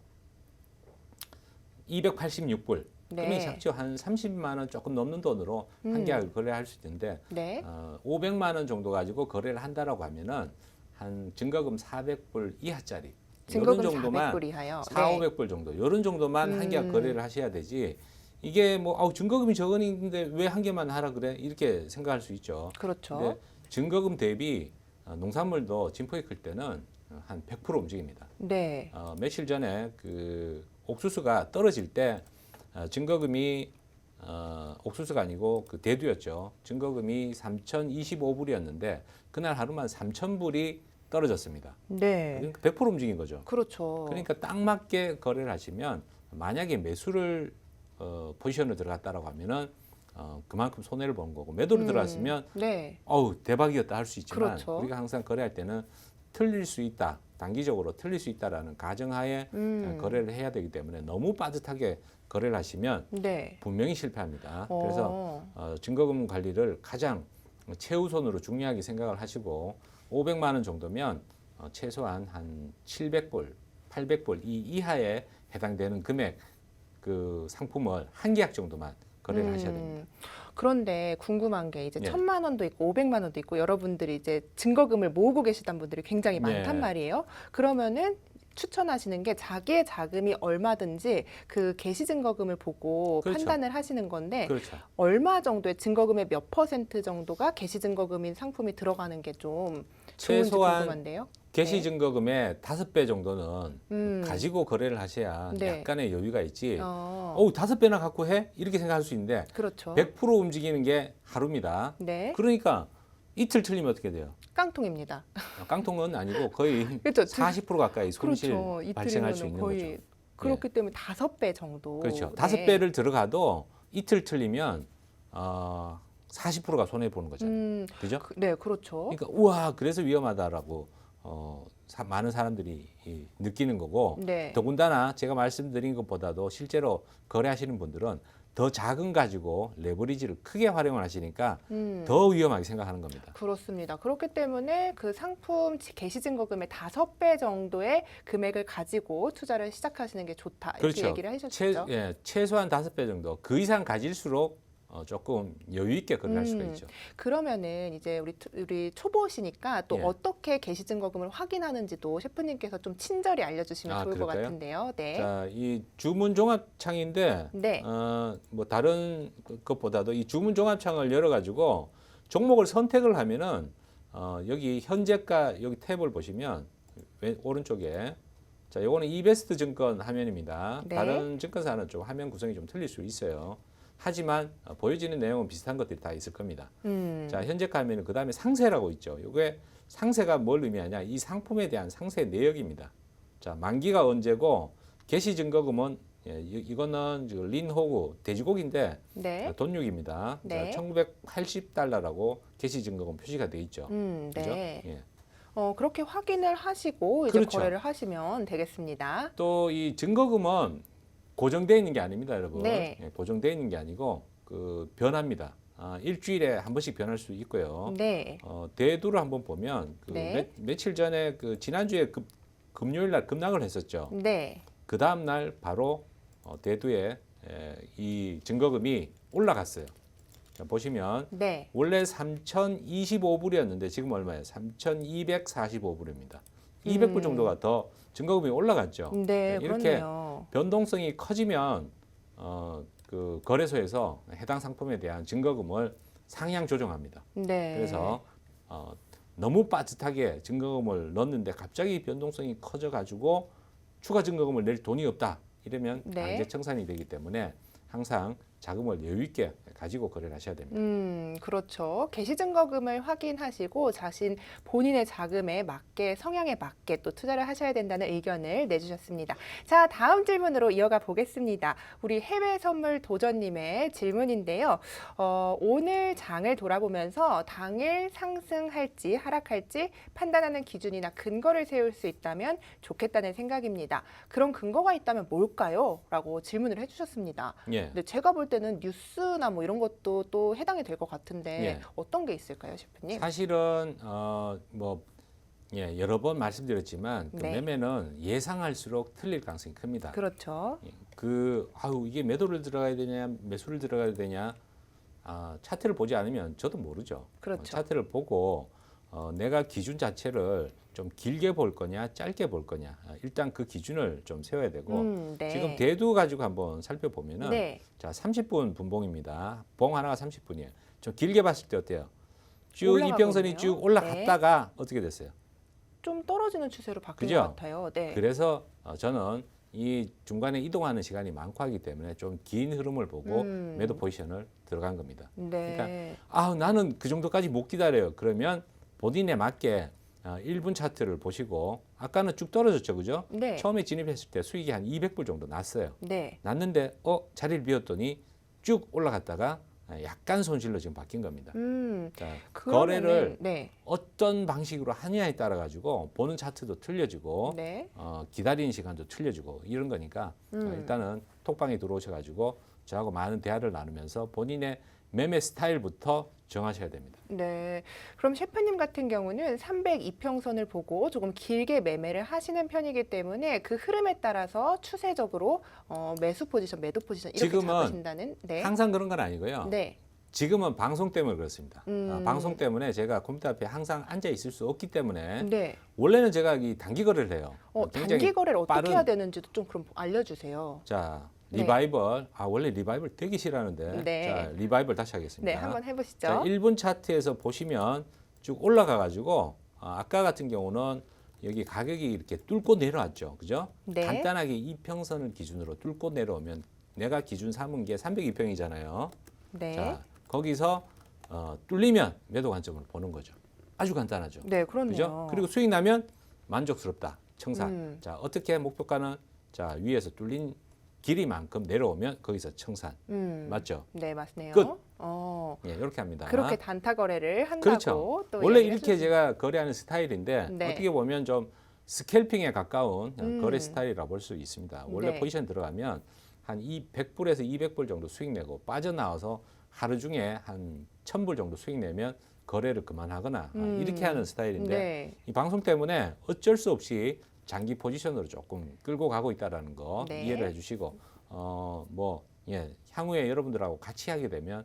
286불. 네. 금액이 작죠. 한 30만 원 조금 넘는 돈으로 한 계약을 거래할 수 있는데 네. 500만 원 정도 가지고 거래를 한다라고 하면은 한 증거금 400불 이하짜리 증거금 이런 정도만 400불 이하요. 4, 네. 500불 정도 이런 정도만 한 계약 거래를 하셔야 되지. 이게 뭐 증거금이 적은데 왜 한 개만 하라 그래? 이렇게 생각할 수 있죠. 그렇죠. 근데 증거금 대비 농산물도 진폭이 클 때는 한 100% 움직입니다. 네. 며칠 전에 그 옥수수가 떨어질 때 증거금이 옥수수가 아니고 그 대두였죠. 증거금이 3,025불이었는데 그날 하루만 3,000불이 떨어졌습니다. 네. 그러니까 100% 움직인 거죠. 그렇죠. 그러니까 딱 맞게 거래를 하시면 만약에 매수를 포지션을 들어갔다라고 하면은 그만큼 손해를 보는 거고 매도를 들어갔으면 네. 대박이었다 할 수 있지만 그렇죠. 우리가 항상 거래할 때는 틀릴 수 있다. 단기적으로 틀릴 수 있다라는 가정하에 거래를 해야 되기 때문에 너무 빠듯하게 거래를 하시면 네. 분명히 실패합니다. 그래서 증거금 관리를 가장 최우선으로 중요하게 생각을 하시고 500만 원 정도면 최소한 한 700불, 800불 이 이하에 해당되는 금액 그 상품을 한 계약 정도만 거래를 하셔야 됩니다. 그런데 궁금한 게 이제 네. 1,000만 원도 있고 500만 원도 있고 여러분들이 이제 증거금을 모으고 계시던 분들이 굉장히 많단 네. 말이에요. 그러면은 추천하시는 게 자기의 자금이 얼마든지 그 개시증거금을 보고 그렇죠. 판단을 하시는 건데 그렇죠. 얼마 정도의 증거금의 몇 퍼센트 정도가 개시증거금인 상품이 들어가는 게 좀 좋은지 최소한 궁금한데요. 개시 증거금의 5배 정도는 음. 가지고 거래를 하셔야 네. 약간의 여유가 있지. 어, 5배나 갖고 해? 이렇게 생각할 수 있는데 그렇죠. 100% 움직이는 게 하루입니다. 네. 그러니까 이틀 틀리면 어떻게 돼요? 깡통입니다. 깡통은 아니고 거의 그렇죠. 40% 가까이 손실 그렇죠. 발생할 수 이틀이면은 있는 거의 거죠. 그렇기 때문에 5배 정도. 그렇죠. 네. 5배를 들어가도 이틀 틀리면 40%가 손해 보는 거잖아요. 그죠? 네, 그렇죠. 그러니까 우와 그래서 위험하다라고 많은 사람들이 느끼는 거고 네. 더군다나 제가 말씀드린 것보다도 실제로 거래하시는 분들은 더 작은 가지고 레버리지를 크게 활용을 하시니까 더 위험하게 생각하는 겁니다. 그렇습니다. 그렇기 때문에 그 상품 개시증거금의 5배 정도의 금액을 가지고 투자를 시작하시는 게 좋다. 이렇게 그렇죠. 얘기를 하셨죠. 최소한 5배 정도. 그 이상 가질수록 조금 여유 있게 거래할 수가 있죠. 그러면은 이제 우리 초보시니까 또 예. 어떻게 개시 증거금을 확인하는지도 셰프님께서 좀 친절히 알려주시면 좋을 것 그럴까요? 같은데요. 네. 자, 이 주문 종합창인데 네. 뭐 다른 것보다도 이 주문 종합창을 열어 가지고 종목을 선택을 하면은 여기 현재가 여기 탭을 보시면 오른쪽에 자, 요거는 이베스트 증권 화면입니다. 네. 다른 증권사는 좀 화면 구성이 좀 틀릴 수 있어요. 하지만 보여지는 내용은 비슷한 것들이 다 있을 겁니다. 자, 현재가 하면은 그다음에 상세라고 있죠. 요게 상세가 뭘 의미하냐? 이 상품에 대한 상세 내역입니다. 자, 만기가 언제고 개시 증거금은 이거는 린호구 돼지고기인데 네. 돈육입니다. 네. 자, 1980달러라고 개시 증거금 표시가 돼 있죠. 그죠? 네. 예. 그렇게 확인을 하시고 이제 그렇죠. 거래를 하시면 되겠습니다. 또 이 증거금은 고정되어 있는 게 아닙니다, 여러분. 네. 예, 고정되어 있는 게 아니고 변합니다. 일주일에 한 번씩 변할 수 있고요. 네. 대두를 한번 보면 네. 며칠 전에 지난주에 금요일 날 급락을 했었죠. 네. 그 다음 날 바로 대두에 이 증거금이 올라갔어요. 자, 보시면 네. 원래 3,025불이었는데 지금 얼마예요? 3,245불입니다. 200불 정도가 더 증거금이 올라갔죠. 네, 이렇게 그렇네요. 변동성이 커지면 그 거래소에서 해당 상품에 대한 증거금을 상향 조정합니다. 네. 그래서 너무 빠듯하게 증거금을 넣었는데 갑자기 변동성이 커져가지고 추가 증거금을 낼 돈이 없다 이러면 네. 강제 청산이 되기 때문에 항상 자금을 여유 있게 가지고 거래를 하셔야 됩니다. 그렇죠. 개시증거금을 확인하시고 본인의 자금에 맞게 성향에 맞게 또 투자를 하셔야 된다는 의견을 내주셨습니다. 자, 다음 질문으로 이어가 보겠습니다. 우리 해외 선물 도전님의 질문인데요. 오늘 장을 돌아보면서 당일 상승할지 하락할지 판단하는 기준이나 근거를 세울 수 있다면 좋겠다는 생각입니다. 그런 근거가 있다면 뭘까요? 라고 질문을 해주셨습니다. 예. 근데 제가 볼 때는 뉴스나 뭐 이런 것도 또 해당이 될 것 같은데 예. 어떤 게 있을까요, 셰프님? 사실은 여러 번 말씀드렸지만 그 네. 매매는 예상할수록 틀릴 가능성이 큽니다. 그렇죠. 이게 매도를 들어가야 되냐 매수를 들어가야 되냐 차트를 보지 않으면 저도 모르죠. 그렇죠. 차트를 보고 내가 기준 자체를 좀 길게 볼 거냐 짧게 볼 거냐 일단 그 기준을 좀 세워야 되고 네. 지금 대두 가지고 한번 살펴보면은 네. 자 30분 분봉입니다. 봉 하나가 30분이에요. 좀 길게 봤을 때 어때요? 쭉 올라가거든요. 이평선이 쭉 올라갔다가 어떻게 됐어요? 좀 떨어지는 추세로 바뀐 그죠? 것 같아요. 네. 그래서 저는 이 중간에 이동하는 시간이 많고 하기 때문에 좀 긴 흐름을 보고 매도 포지션을 들어간 겁니다. 네. 나는 그 정도까지 못 기다려요. 그러면 본인에 맞게 1분 차트를 보시고 아까는 쭉 떨어졌죠, 그죠? 네. 처음에 진입했을 때 수익이 한 200불 정도 났어요. 네. 났는데 자리를 비웠더니 쭉 올라갔다가 약간 손실로 지금 바뀐 겁니다. 그러면은, 자, 거래를 네. 어떤 방식으로 하느냐에 따라 가지고 보는 차트도 틀려지고 네. 기다리는 시간도 틀려지고 이런 거니까 일단은 톡방에 들어오셔가지고 저하고 많은 대화를 나누면서 본인의 매매 스타일부터 정하셔야 됩니다. 네. 그럼 셰프님 같은 경우는 302평선을 보고 조금 길게 매매를 하시는 편이기 때문에 그 흐름에 따라서 추세적으로 매수 포지션, 매도 포지션 이렇게 지금은 잡으신다는. 네. 항상 그런 건 아니고요. 네. 지금은 방송 때문에 그렇습니다. 방송 때문에 제가 컴퓨터 앞에 항상 앉아 있을 수 없기 때문에 네. 원래는 제가 이 단기 거래를 해요. 단기 거래를 어떻게 빠른- 해야 되는지도 좀 그럼 알려주세요. 자, 네. 리바이벌. 원래 리바이벌 되게 싫어하는데. 네. 자, 리바이벌 다시 하겠습니다. 네, 한번 해보시죠. 자, 1분 차트에서 보시면 쭉 올라가 가지고 아까 같은 경우는 여기 가격이 이렇게 뚫고 내려왔죠. 그죠? 네. 간단하게 이평선을 기준으로 뚫고 내려오면 내가 기준 삼은 게 302평이잖아요. 네. 자, 거기서 뚫리면 매도 관점을 보는 거죠. 아주 간단하죠. 네, 그렇네요. 그죠? 그리고 수익 나면 만족스럽다. 청산. 음. 자, 어떻게 목표가는 자, 위에서 뚫린 길이만큼 내려오면 거기서 청산. 맞죠? 네, 맞네요. 끝. 어, 이렇게 합니다. 그렇게 단타 거래를 한다고 그렇죠. 또 원래 얘기를 이렇게 해주셨- 제가 거래하는 스타일인데 네. 어떻게 보면 좀 스캘핑에 가까운 거래 스타일이라 볼 수 있습니다. 원래 네. 포지션 들어가면 한 100불에서 200불 정도 수익 내고 빠져나와서 하루 중에 한 1000불 정도 수익 내면 거래를 그만하거나 이렇게 하는 스타일인데 네. 이 방송 때문에 어쩔 수 없이 장기 포지션으로 조금 끌고 가고 있다라는 거 네. 이해를 해주시고 예, 향후에 여러분들하고 같이 하게 되면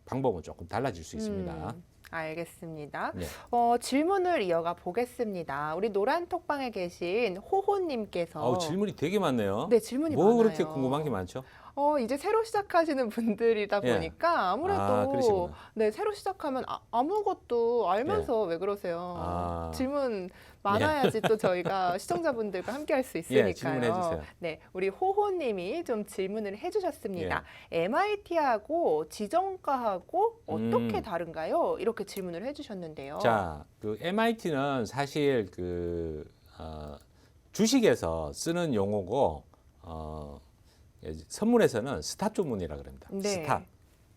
방법은 조금 달라질 수 있습니다. 알겠습니다. 네. 질문을 이어가 보겠습니다. 우리 노란 톡방에 계신 호호님께서 질문이 되게 많네요. 네, 질문이 뭐 많아요. 그렇게 궁금한 게 많죠? 이제 새로 시작하시는 분들이다 예. 보니까 아무래도 그러시구나. 네, 새로 시작하면 아무것도 알면서 왜 그러세요? 질문 많아야지 또 저희가 시청자분들과 함께 할 수 있으니까요. 예, 질문해 주세요. 네, 우리 호호님이 좀 질문을 해주셨습니다. MIT하고 지정과하고 어떻게 다른가요? 이렇게 질문을 해주셨는데요. 자, 그 MIT는 사실 주식에서 쓰는 용어고 선문에서는 스탑 조문이라 그럽니다. 네. 스탑,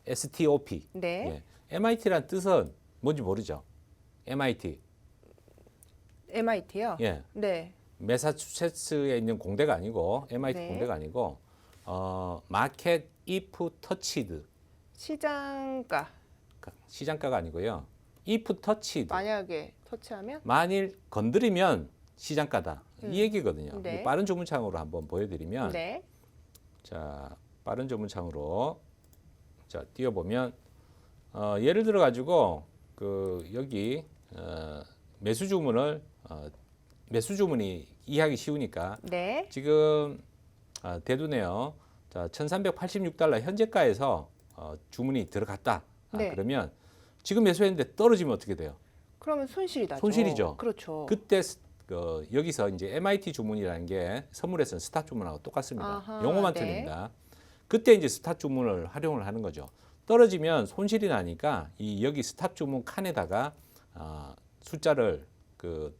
STOP. 네, MIT란 뜻은 뭔지 모르죠? MIT. MIT요. 예. 네, 매사추세츠에 있는 공대가 아니고 MIT 네. 공대가 아니고 마켓 if touched 시장가 시장가가 아니고요. if touched 만약에 터치하면 만일 건드리면 시장가다 이 얘기거든요. 네. 빠른 조문창으로 한번 보여드리면 네, 자 빠른 조문창으로 자 띄워보면 예를 들어 가지고 여기 매수 주문을 매수 주문이 이해하기 쉬우니까 네, 지금 대두네요. 자, 1,386달러 현재가에서 주문이 들어갔다. 네. 그러면 지금 매수했는데 떨어지면 어떻게 돼요? 그러면 손실이 나죠. 손실이죠. 그렇죠. 그때 여기서 이제 MIT 주문이라는 게 선물에서는 스탑 주문하고 똑같습니다. 아하, 용어만 네. 틀립니다. 그때 이제 스탑 주문을 활용을 하는 거죠. 떨어지면 손실이 나니까 여기 스탑 주문 칸에다가 숫자를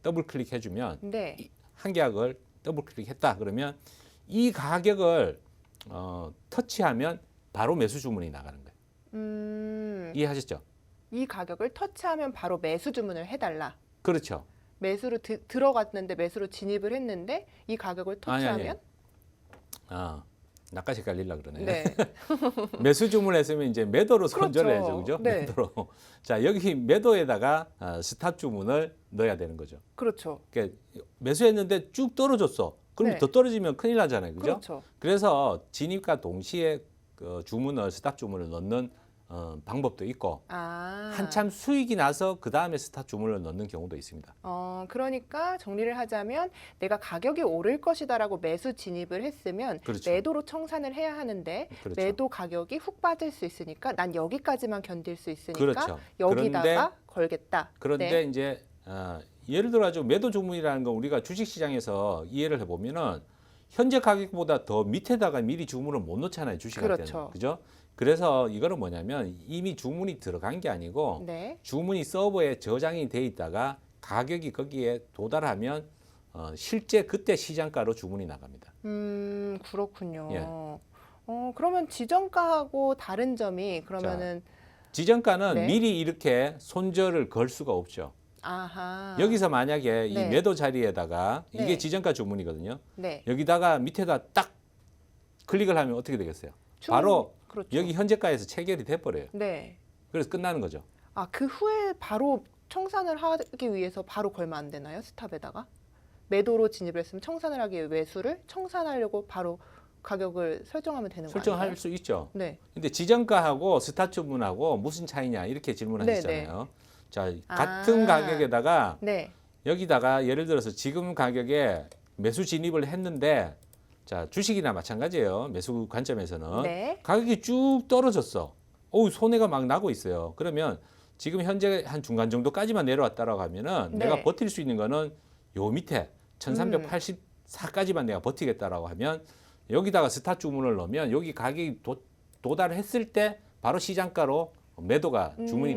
더블 클릭해주면 네, 한 계약을 더블 클릭했다 그러면 이 가격을 터치하면 바로 매수 주문이 나가는 거예요. 이해하셨죠? 이 가격을 터치하면 바로 매수 주문을 해달라. 그렇죠. 매수로 들어갔는데 매수로 진입을 했는데 이 가격을 터치하면 나까지 헷갈리려 그러네. 네, 매수 주문했으면 이제 매도로 그렇죠. 손절해야죠, 그죠? 네. 매도로. 자 여기 매도에다가 스탑 주문을 넣어야 되는 거죠. 그렇죠. 그러니까 매수했는데 쭉 떨어졌어. 그럼 네. 더 떨어지면 큰일 나잖아요, 그죠? 그렇죠. 그래서 진입과 동시에 주문을 스탑 주문을 넣는 방법도 있고 한참 수익이 나서 그 다음에 스탑 주문을 넣는 경우도 있습니다. 그러니까 정리를 하자면 내가 가격이 오를 것이다라고 매수 진입을 했으면 그렇죠. 매도로 청산을 해야 하는데 그렇죠. 매도 가격이 훅 빠질 수 있으니까 난 여기까지만 견딜 수 있으니까 그렇죠. 여기다가 걸겠다. 그런데 네. 이제 예를 들어 가지고 매도 주문이라는 건 우리가 주식시장에서 이해를 해보면은 현재 가격보다 더 밑에다가 미리 주문을 못 넣잖아요, 주식할 그렇죠. 때는. 그죠? 그래서 이거는 뭐냐면 이미 주문이 들어간 게 아니고 네. 주문이 서버에 저장이 돼 있다가 가격이 거기에 도달하면 실제 그때 시장가로 주문이 나갑니다. 그렇군요. 예. 그러면 지정가하고 다른 점이 그러면은 지정가는 네. 미리 이렇게 손절을 걸 수가 없죠. 아하. 여기서 만약에 이 네. 매도 자리에다가 이게 네. 지정가 주문이거든요. 네. 여기다가 밑에다 딱 클릭을 하면 어떻게 되겠어요? 주문, 바로 그렇죠. 여기 현재가에서 체결이 돼버려요. 네. 그래서 끝나는 거죠. 그 후에 바로 청산을 하기 위해서 바로 걸면 안 되나요? 스탑에다가? 매도로 진입을 했으면 청산을 하기 위해 매수를 청산하려고 바로 가격을 설정하면 되는 거예요? 설정할 수 있죠. 네. 근데 지정가하고 스탑 주문하고 무슨 차이냐 이렇게 질문하셨잖아요. 자, 같은 가격에다가 네. 여기다가 예를 들어서 지금 가격에 매수 진입을 했는데 자, 주식이나 마찬가지예요. 매수 관점에서는 네. 가격이 쭉 떨어졌어. 손해가 막 나고 있어요. 그러면 지금 현재 한 중간 정도까지만 내려왔다라고 하면은 네. 내가 버틸 수 있는 거는 요 밑에 1384까지만 내가 버티겠다라고 하면 여기다가 스탑 주문을 넣으면 여기 가격이 도달했을 때 바로 시장가로 매도가 주문이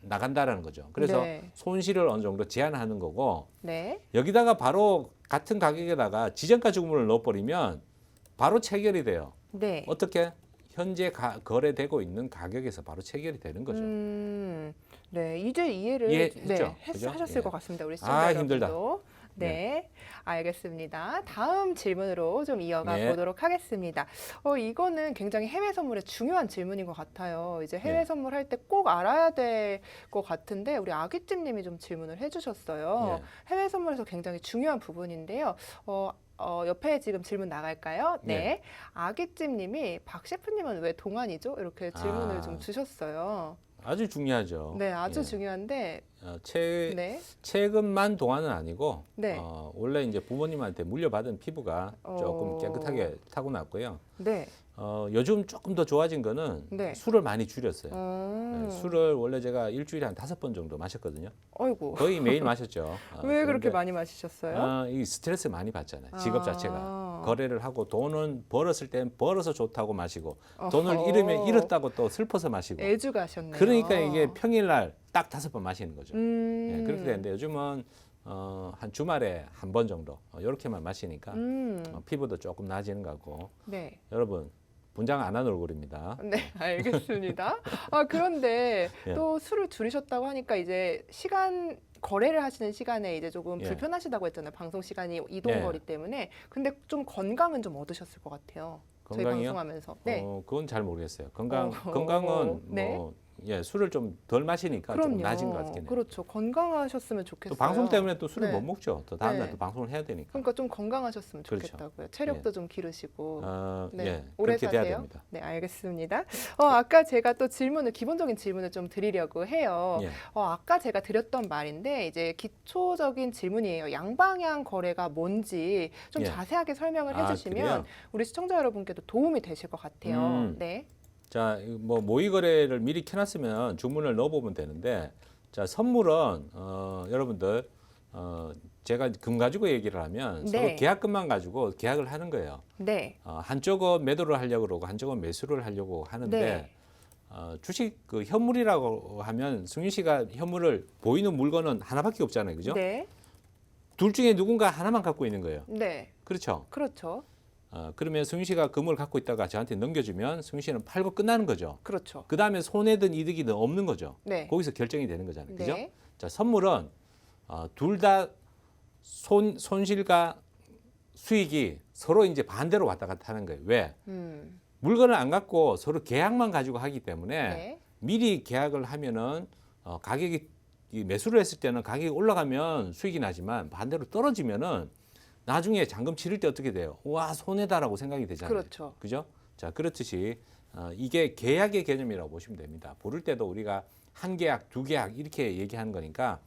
나간다라는 거죠. 그래서 네. 손실을 어느 정도 제한하는 거고 네. 여기다가 바로 같은 가격에다가 지정가 주문을 넣어버리면 바로 체결이 돼요. 네. 어떻게? 현재 거래되고 있는 가격에서 바로 체결이 되는 거죠. 네, 이제 이해를 이해했죠? 그죠? 하셨을 예. 것 같습니다. 우리 시청자 힘들다. 여러분도. 네, 알겠습니다. 다음 질문으로 좀 이어가 네. 보도록 하겠습니다. 이거는 굉장히 해외 선물에 중요한 질문인 것 같아요. 이제 해외 네. 선물할 때 꼭 알아야 될 것 같은데 우리 아기찜님이 좀 질문을 해주셨어요. 예. 해외 선물에서 굉장히 중요한 부분인데요. 옆에 지금 질문 나갈까요? 네. 네. 아기찜님이 박 셰프님은 왜 동안이죠? 이렇게 질문을 아. 좀 주셨어요. 아주 중요하죠. 네, 아주 예. 중요한데, 네, 최근만 동안은 아니고 네. 원래 이제 부모님한테 물려받은 피부가 조금 깨끗하게 타고났고요. 네, 요즘 조금 더 좋아진 거는 네. 술을 많이 줄였어요. 네, 술을 원래 제가 일주일에 한 5번 정도 마셨거든요. 어이구. 거의 매일 마셨죠. 왜 그렇게 그런데, 많이 마시셨어요? 이 스트레스 많이 받잖아요. 직업 아. 자체가. 거래를 하고 돈은 벌었을 땐 벌어서 좋다고 마시고 돈을 어허. 잃으면 잃었다고 또 슬퍼서 마시고. 애주가셨네요. 그러니까 이게 평일날 딱 5번 마시는 거죠. 음. 예, 그렇게 되는데 요즘은 한 주말에 한 번 정도 이렇게만 마시니까 피부도 조금 나아지는 것 같고 네. 여러분 분장 안 한 얼굴입니다. 네, 알겠습니다. 그런데 예. 또 술을 줄이셨다고 하니까 이제 거래를 하시는 시간에 이제 조금 예. 불편하시다고 했잖아요. 방송 시간이 이동 예. 거리 때문에. 근데 좀 건강은 좀 얻으셨을 것 같아요. 저희 건강이요? 방송하면서. 네. 그건 잘 모르겠어요. 어허. 건강은 네. 술을 좀 덜 마시니까 조금 그럼요. 나아진 것 같긴 해요. 그렇죠. 건강하셨으면 또 좋겠어요. 방송 때문에 또 술을 네. 못 먹죠. 또 다음날 네. 또 방송을 해야 되니까. 그러니까 좀 건강하셨으면 그렇죠. 좋겠다고요. 체력도 좀 기르시고. 네. 예, 오래 그렇게 돼야 사세요? 됩니다. 네, 알겠습니다. 아까 제가 또 기본적인 질문을 좀 드리려고 해요. 예. 아까 제가 드렸던 말인데 이제 기초적인 질문이에요. 양방향 거래가 뭔지 좀 예. 자세하게 설명을 아, 해주시면 그래요? 우리 시청자 여러분께도 도움이 되실 것 같아요. 네. 자, 뭐 모의 거래를 미리 켜놨으면 주문을 넣어보면 되는데, 자 선물은 여러분들 제가 금 가지고 얘기를 하면 네. 서로 계약금만 가지고 계약을 하는 거예요. 네. 한쪽은 매도를 하려고 그러고 한쪽은 매수를 하려고 하는데 네. 주식 그 현물이라고 하면 승윤 씨가 현물을 보이는 물건은 하나밖에 없잖아요, 그죠? 네. 둘 중에 누군가 하나만 갖고 있는 거예요. 네. 그렇죠? 그렇죠. 그러면 승윤 씨가 금을 갖고 있다가 저한테 넘겨주면 승윤 씨는 팔고 끝나는 거죠. 그렇죠. 그 다음에 손해든 이득이든 없는 거죠. 네. 거기서 결정이 되는 거잖아요. 그죠? 네. 자, 선물은 둘 다 손실과 수익이 서로 이제 반대로 왔다 갔다 하는 거예요. 왜? 물건을 안 갖고 서로 계약만 가지고 하기 때문에 네. 미리 계약을 하면은 가격이 매수를 했을 때는 가격이 올라가면 수익이 나지만 반대로 떨어지면은 나중에 잔금 치를 때 어떻게 돼요? 와, 손해다라고 생각이 되잖아요. 그렇죠. 그죠? 자, 그렇듯이 이게 계약의 개념이라고 보시면 됩니다. 부를 때도 우리가 한 계약, 두 계약 이렇게 얘기하는 거니까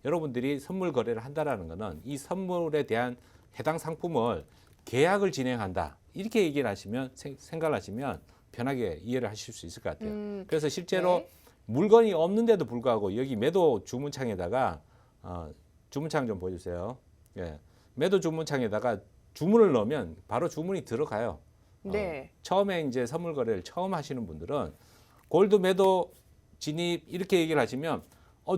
여러분들이 선물 거래를 한다라는 거는 이 선물에 대한 해당 상품을 계약을 진행한다. 이렇게 얘기를 하시면 생각을 하시면 편하게 이해를 하실 수 있을 것 같아요. 그래서 실제로 네. 물건이 없는데도 불구하고 여기 매도 주문창에다가 주문창 좀 보여주세요. 예. 매도 주문창에다가 주문을 넣으면 바로 주문이 들어가요. 네. 처음에 이제 선물 거래를 처음 하시는 분들은 골드 매도 진입 이렇게 얘기를 하시면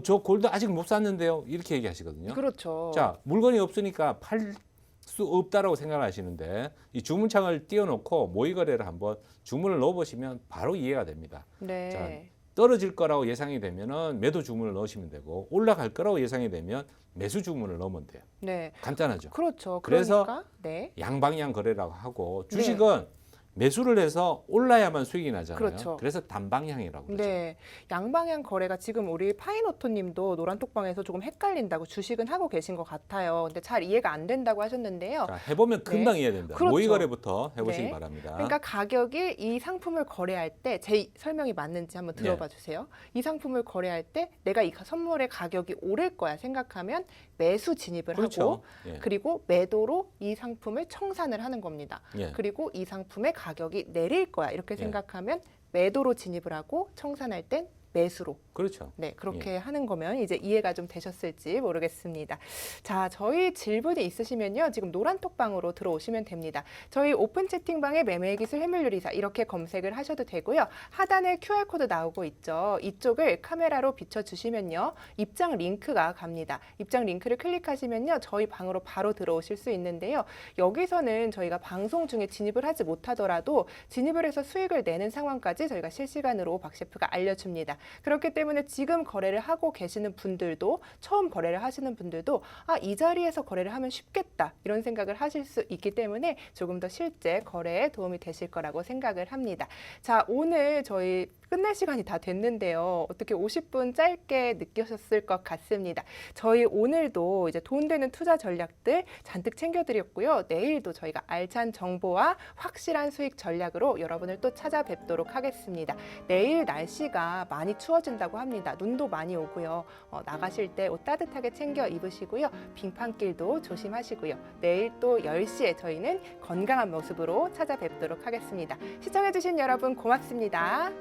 저 골드 아직 못 샀는데요. 이렇게 얘기하시거든요. 그렇죠. 자, 물건이 없으니까 팔 수 없다라고 생각하시는데 이 주문창을 띄워놓고 모의 거래를 한번 주문을 넣어보시면 바로 이해가 됩니다. 네. 자, 떨어질 거라고 예상이 되면은 매도 주문을 넣으시면 되고 올라갈 거라고 예상이 되면 매수 주문을 넣으면 돼요. 네. 간단하죠. 그렇죠. 그래서 그러니까 네. 양방향 거래라고 하고 주식은 매수를 해서 올라야만 수익이 나잖아요. 그렇죠. 그래서 단방향이라고 그러죠. 네, 양방향 거래가 지금 우리 파이노토님도 노란톡방에서 조금 헷갈린다고 주식은 하고 계신 것 같아요. 근데 잘 이해가 안 된다고 하셨는데요. 자, 해보면 금방 이해됩니다. 그렇죠. 모의 거래부터 해보시기 네. 바랍니다. 그러니까 가격이 이 상품을 거래할 때 제 설명이 맞는지 한번 들어봐 주세요. 이 상품을 거래할 때 내가 이 선물의 가격이 오를 거야 생각하면 매수 진입을 그렇죠. 하고 예. 그리고 매도로 이 상품을 청산을 하는 겁니다. 예. 그리고 이 상품의 가격이 내릴 거야 이렇게 예. 생각하면 매도로 진입을 하고 청산할 땐 매수로. 그렇죠. 네, 그렇게 하는 거면 이제 이해가 좀 되셨을지 모르겠습니다. 자, 저희 질문이 있으시면요. 지금 노란톡방으로 들어오시면 됩니다. 저희 오픈 채팅방에 매매기술 해물요리사 이렇게 검색을 하셔도 되고요. 하단에 QR코드 나오고 있죠. 이쪽을 카메라로 비춰주시면요. 입장 링크가 갑니다. 입장 링크를 클릭하시면요. 저희 방으로 바로 들어오실 수 있는데요. 여기서는 저희가 방송 중에 진입을 하지 못하더라도 진입을 해서 수익을 내는 상황까지 저희가 실시간으로 박 셰프가 알려줍니다. 그렇기 때문에 지금 거래를 하고 계시는 분들도 처음 거래를 하시는 분들도 이 자리에서 거래를 하면 쉽겠다 이런 생각을 하실 수 있기 때문에 조금 더 실제 거래에 도움이 되실 거라고 생각을 합니다. 자, 오늘 저희 끝날 시간이 다 됐는데요. 어떻게 50분 짧게 느끼셨을 것 같습니다. 저희 오늘도 이제 돈 되는 투자 전략들 잔뜩 챙겨드렸고요. 내일도 저희가 알찬 정보와 확실한 수익 전략으로 여러분을 또 찾아뵙도록 하겠습니다. 내일 날씨가 많이 추워진다고 합니다. 눈도 많이 오고요. 나가실 때 옷 따뜻하게 챙겨 입으시고요. 빙판길도 조심하시고요. 내일 또 10시에 저희는 건강한 모습으로 찾아뵙도록 하겠습니다. 시청해주신 여러분 고맙습니다.